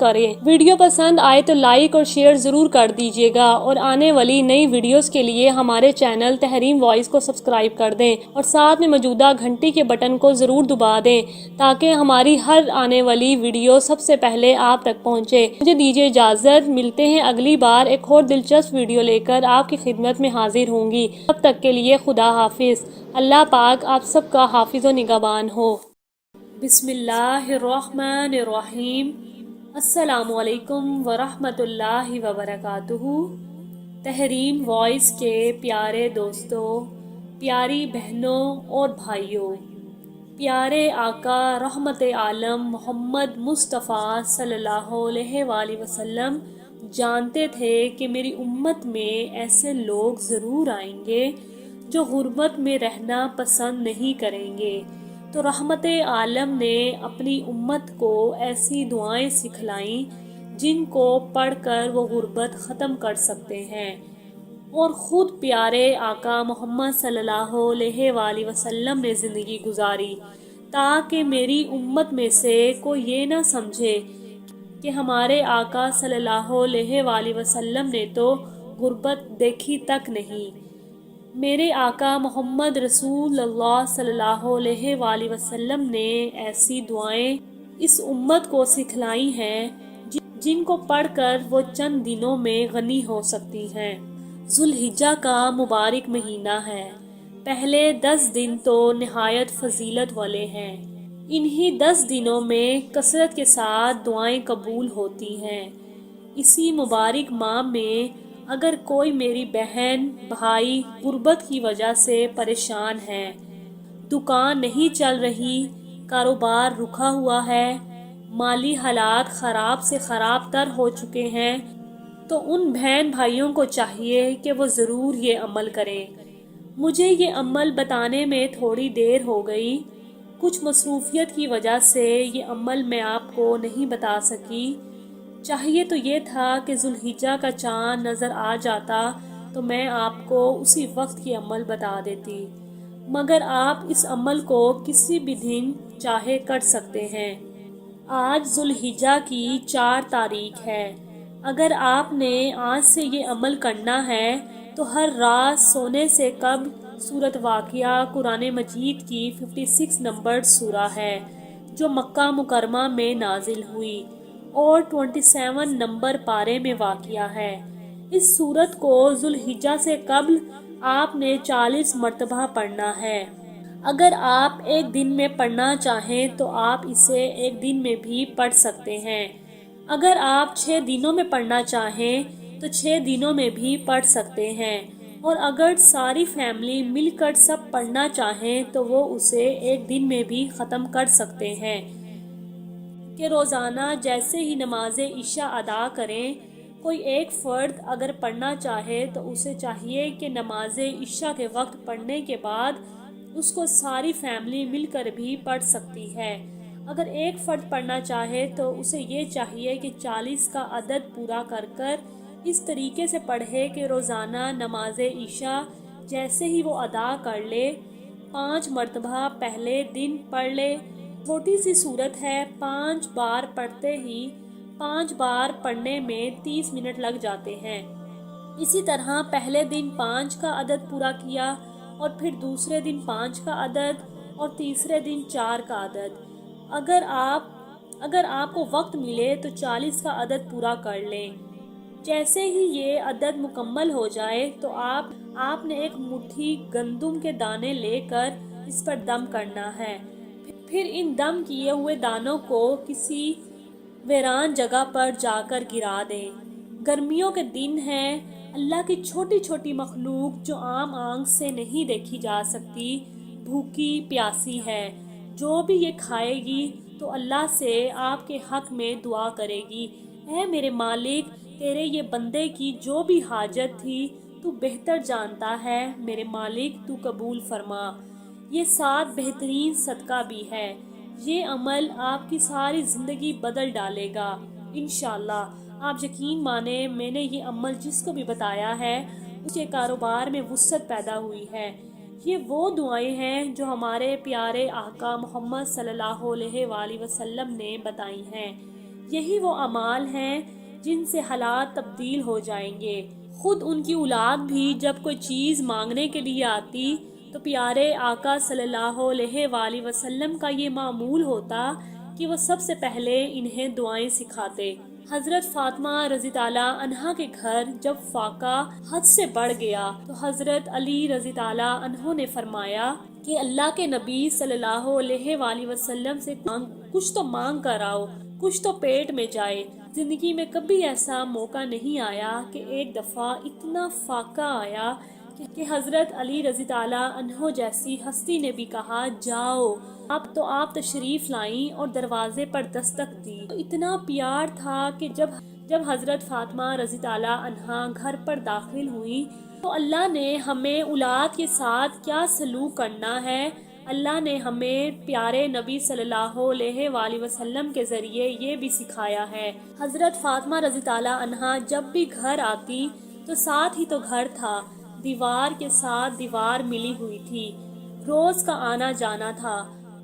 کر دیجیے گا، اور آنے والی نئی ویڈیوز کے لیے ہمارے چینل تحریم وائس کو سبسکرائب کر دیں اور ساتھ میں موجودہ گھنٹی کے بٹن کو ضرور دبا دیں تاکہ ہماری ہر آنے والی ویڈیو سب سے پہلے آپ تک پہنچے۔ مجھے دیجیے اجازت، ملتے ہیں اگلی بار ایک اور دلچسپ ویڈیو لے کر آپ کی خدمت میں حاضر ہوں گی۔ تب تک کے لیے خدا حافظ۔ اللہ پاک آپ سب کا حافظ و نگہبان ہو۔ بسم اللہ الرحمن الرحیم۔ السلام علیکم ورحمۃ اللہ وبرکاتہ۔ تحریم وائس کے پیارے دوستوں، پیاری بہنوں اور بھائیوں، پیارے آقا رحمت عالم محمد مصطفیٰ صلی اللہ علیہ وآلہ وسلم جانتے تھے کہ میری امت میں ایسے لوگ ضرور آئیں گے جو غربت میں رہنا پسند نہیں کریں گے، تو رحمت عالم نے اپنی امت کو ایسی دعائیں سکھلائیں جن کو پڑھ کر وہ غربت ختم کر سکتے ہیں۔ اور خود پیارے آقا محمد صلی اللہ علیہ وآلہ وسلم نے زندگی گزاری تاکہ میری امت میں سے کوئی یہ نہ سمجھے کہ ہمارے آقا صلی اللہ علیہ وآلہ وسلم نے تو غربت دیکھی تک نہیں۔ میرے آقا محمد رسول اللہ صلی اللہ علیہ وآلہ وسلم نے ایسی دعائیں اس امت کو سکھلائی ہیں جن کو پڑھ کر وہ چند دنوں میں غنی ہو سکتی ہیں۔ ذوالحجہ کا مبارک مہینہ ہے۔ پہلے 10 دن تو نہایت فضیلت والے ہیں۔ انہی 10 دنوں میں کثرت کے ساتھ دعائیں قبول ہوتی ہیں۔ اسی مبارک ماہ میں اگر کوئی میری بہن بھائی غربت کی وجہ سے پریشان ہے، دکان نہیں چل رہی، کاروبار رکا ہوا ہے، مالی حالات خراب سے خراب تر ہو چکے ہیں، تو ان بہن بھائیوں کو چاہیے کہ وہ ضرور یہ عمل کریں۔ مجھے یہ عمل بتانے میں تھوڑی دیر ہو گئی، کچھ مصروفیت کی وجہ سے یہ عمل میں آپ کو نہیں بتا سکی۔ چاہیے تو یہ تھا کہ ذوالحجہ کا چاند نظر آ جاتا تو میں آپ کو اسی وقت یہ عمل بتا دیتی، مگر آپ اس عمل کو کسی بھی دن چاہے کر سکتے ہیں۔ آج ذوالحجہ کی 4 تاریخ ہے۔ اگر آپ نے آج سے یہ عمل کرنا ہے تو ہر رات سونے سے قبل سورۃ واقعہ قرآن مجید کی 56 نمبر سورہ ہے جو مکہ مکرمہ میں نازل ہوئی اور 27 نمبر پارے میں واقع ہے۔ اس سورت کو ذوالحجہ سے قبل آپ نے 40 مرتبہ پڑھنا ہے۔ اگر آپ ایک دن میں پڑھنا چاہیں تو آپ اسے ایک دن میں بھی پڑھ سکتے ہیں۔ اگر آپ 6 دنوں میں پڑھنا چاہیں تو 6 دنوں میں بھی پڑھ سکتے ہیں، اور اگر ساری فیملی مل کر سب پڑھنا چاہیں تو وہ اسے ایک دن میں بھی ختم کر سکتے ہیں کہ روزانہ جیسے ہی نماز عشاء ادا کریں۔ کوئی ایک فرد اگر پڑھنا چاہے تو اسے چاہیے کہ نماز عشاء کے وقت پڑھنے کے بعد اس کو ساری فیملی مل کر بھی پڑھ سکتی ہے۔ اگر ایک فرد پڑھنا چاہے تو اسے یہ چاہیے کہ 40 کا عدد پورا کر کر اس طریقے سے پڑھے کہ روزانہ نماز عشاء جیسے ہی وہ ادا کر لے 5 مرتبہ پہلے دن پڑھ لے۔ چھوٹی سی صورت ہے، 5 بار پڑھتے ہی 5 بار پڑھنے میں 30 منٹ لگ جاتے ہیں۔ اسی طرح پہلے دن 5 کا عدد پورا کیا اور پھر دوسرے دن 5 کا عدد اور تیسرے دن 4 کا عدد۔ اگر آپ کو وقت ملے تو 40 کا عدد پورا کر لیں۔ جیسے ہی یہ عدد مکمل ہو جائے تو آپ نے ایک مٹھی گندم کے دانے لے کر اس پر دم کرنا ہے۔ پھر ان دم کیے ہوئے دانوں کو کسی ویران جگہ پر جا کر گرا دیں۔ گرمیوں کے دن ہیں، اللہ کی چھوٹی چھوٹی مخلوق جو عام آنکھ سے نہیں دیکھی جا سکتی بھوکی پیاسی ہے، جو بھی یہ کھائے گی تو اللہ سے آپ کے حق میں دعا کرے گی، اے میرے مالک، تیرے یہ بندے کی جو بھی حاجت تھی تو بہتر جانتا ہے، میرے مالک تو قبول فرما۔ یہ 7 بہترین صدقہ بھی ہے۔ یہ عمل آپ کی ساری زندگی بدل ڈالے گا انشاءاللہ۔ آپ یقین مانیں، میں نے یہ عمل جس کو بھی بتایا ہے اس کے کاروبار میں وسعت پیدا ہوئی ہے۔ یہ وہ دعائیں ہیں جو ہمارے پیارے آقا محمد صلی اللہ علیہ وآلہ وسلم نے بتائی ہیں۔ یہی وہ اعمال ہیں جن سے حالات تبدیل ہو جائیں گے۔ خود ان کی اولاد بھی جب کوئی چیز مانگنے کے لیے آتی تو پیارے آقا صلی اللہ علیہ وآلہ وسلم کا یہ معمول ہوتا کہ وہ سب سے پہلے انہیں دعائیں سکھاتے۔ حضرت فاطمہ رضی اللہ عنہا کے گھر جب فاقہ حد سے بڑھ گیا تو حضرت علی رضی اللہ عنہ نے فرمایا کہ اللہ کے نبی صلی اللہ علیہ وآلہ وسلم سے کچھ تو مانگ کر آؤ، کچھ تو پیٹ میں جائے۔ زندگی میں کبھی ایسا موقع نہیں آیا کہ ایک دفعہ اتنا فاقہ آیا کہ حضرت علی رضی اللہ عنہ جیسی ہستی نے بھی کہا جاؤ۔ اب تو آپ تشریف لائیں اور دروازے پر دستک دی۔ تو اتنا پیار تھا کہ جب حضرت فاطمہ رضی اللہ عنہا گھر پر داخل ہوئی تو اللہ نے ہمیں اولاد کے ساتھ کیا سلوک کرنا ہے، اللہ نے ہمیں پیارے نبی صلی اللہ علیہ وآلہ وسلم کے ذریعے یہ بھی سکھایا ہے۔ حضرت فاطمہ رضی اللہ عنہا جب بھی گھر آتی تو ساتھ ہی تو گھر تھا، دیوار کے ساتھ دیوار ملی ہوئی تھی، روز کا آنا جانا تھا۔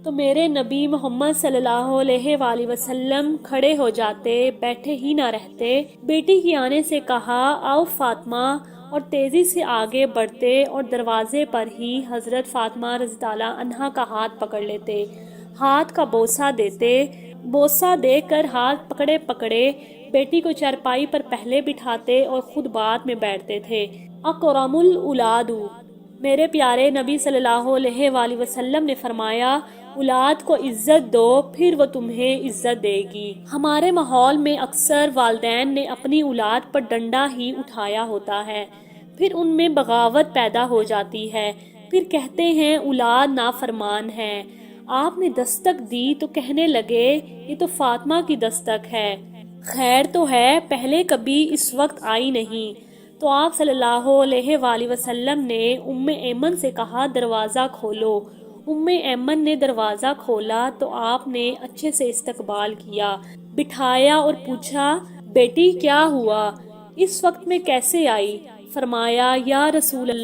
تو میرے نبی محمد صلی اللہ علیہ وآلہ وسلم کھڑے ہو جاتے، بیٹھے ہی نہ رہتے، بیٹی کے آنے سے کہا آؤ فاطمہ، اور تیزی سے آگے بڑھتے اور دروازے پر ہی حضرت فاطمہ رضی اللہ عنہا کا ہاتھ پکڑ لیتے، ہاتھ کا بوسہ دیتے، بوسہ دے کر ہاتھ پکڑے پکڑے بیٹی کو چارپائی پر پہلے بٹھاتے اور خود بعد میں بیٹھتے تھے۔ اکرم الاولاد، میرے پیارے نبی صلی اللہ علیہ وآلہ وسلم نے فرمایا اولاد کو عزت دو، پھر وہ تمہیں عزت دے گی۔ ہمارے ماحول میں اکثر والدین نے اپنی اولاد پر ڈنڈا ہی اٹھایا ہوتا ہے، پھر ان میں بغاوت پیدا ہو جاتی ہے، پھر کہتے ہیں اولاد نافرمان ہے۔ آپ نے دستک دی تو کہنے لگے یہ تو فاطمہ کی دستک ہے، خیر تو ہے، پہلے کبھی اس وقت آئی نہیں۔ تو آپ صلی اللہ علیہ وآلہ وسلم نے ام ایمن سے کہا دروازہ کھولو۔ ام ایمن نے دروازہ کھولا تو آپ نے اچھے سے استقبال کیا، بٹھایا اور پوچھا بیٹی کیا ہوا، اس وقت میں کیسے آئی؟ فرمایا یا رسول اللہ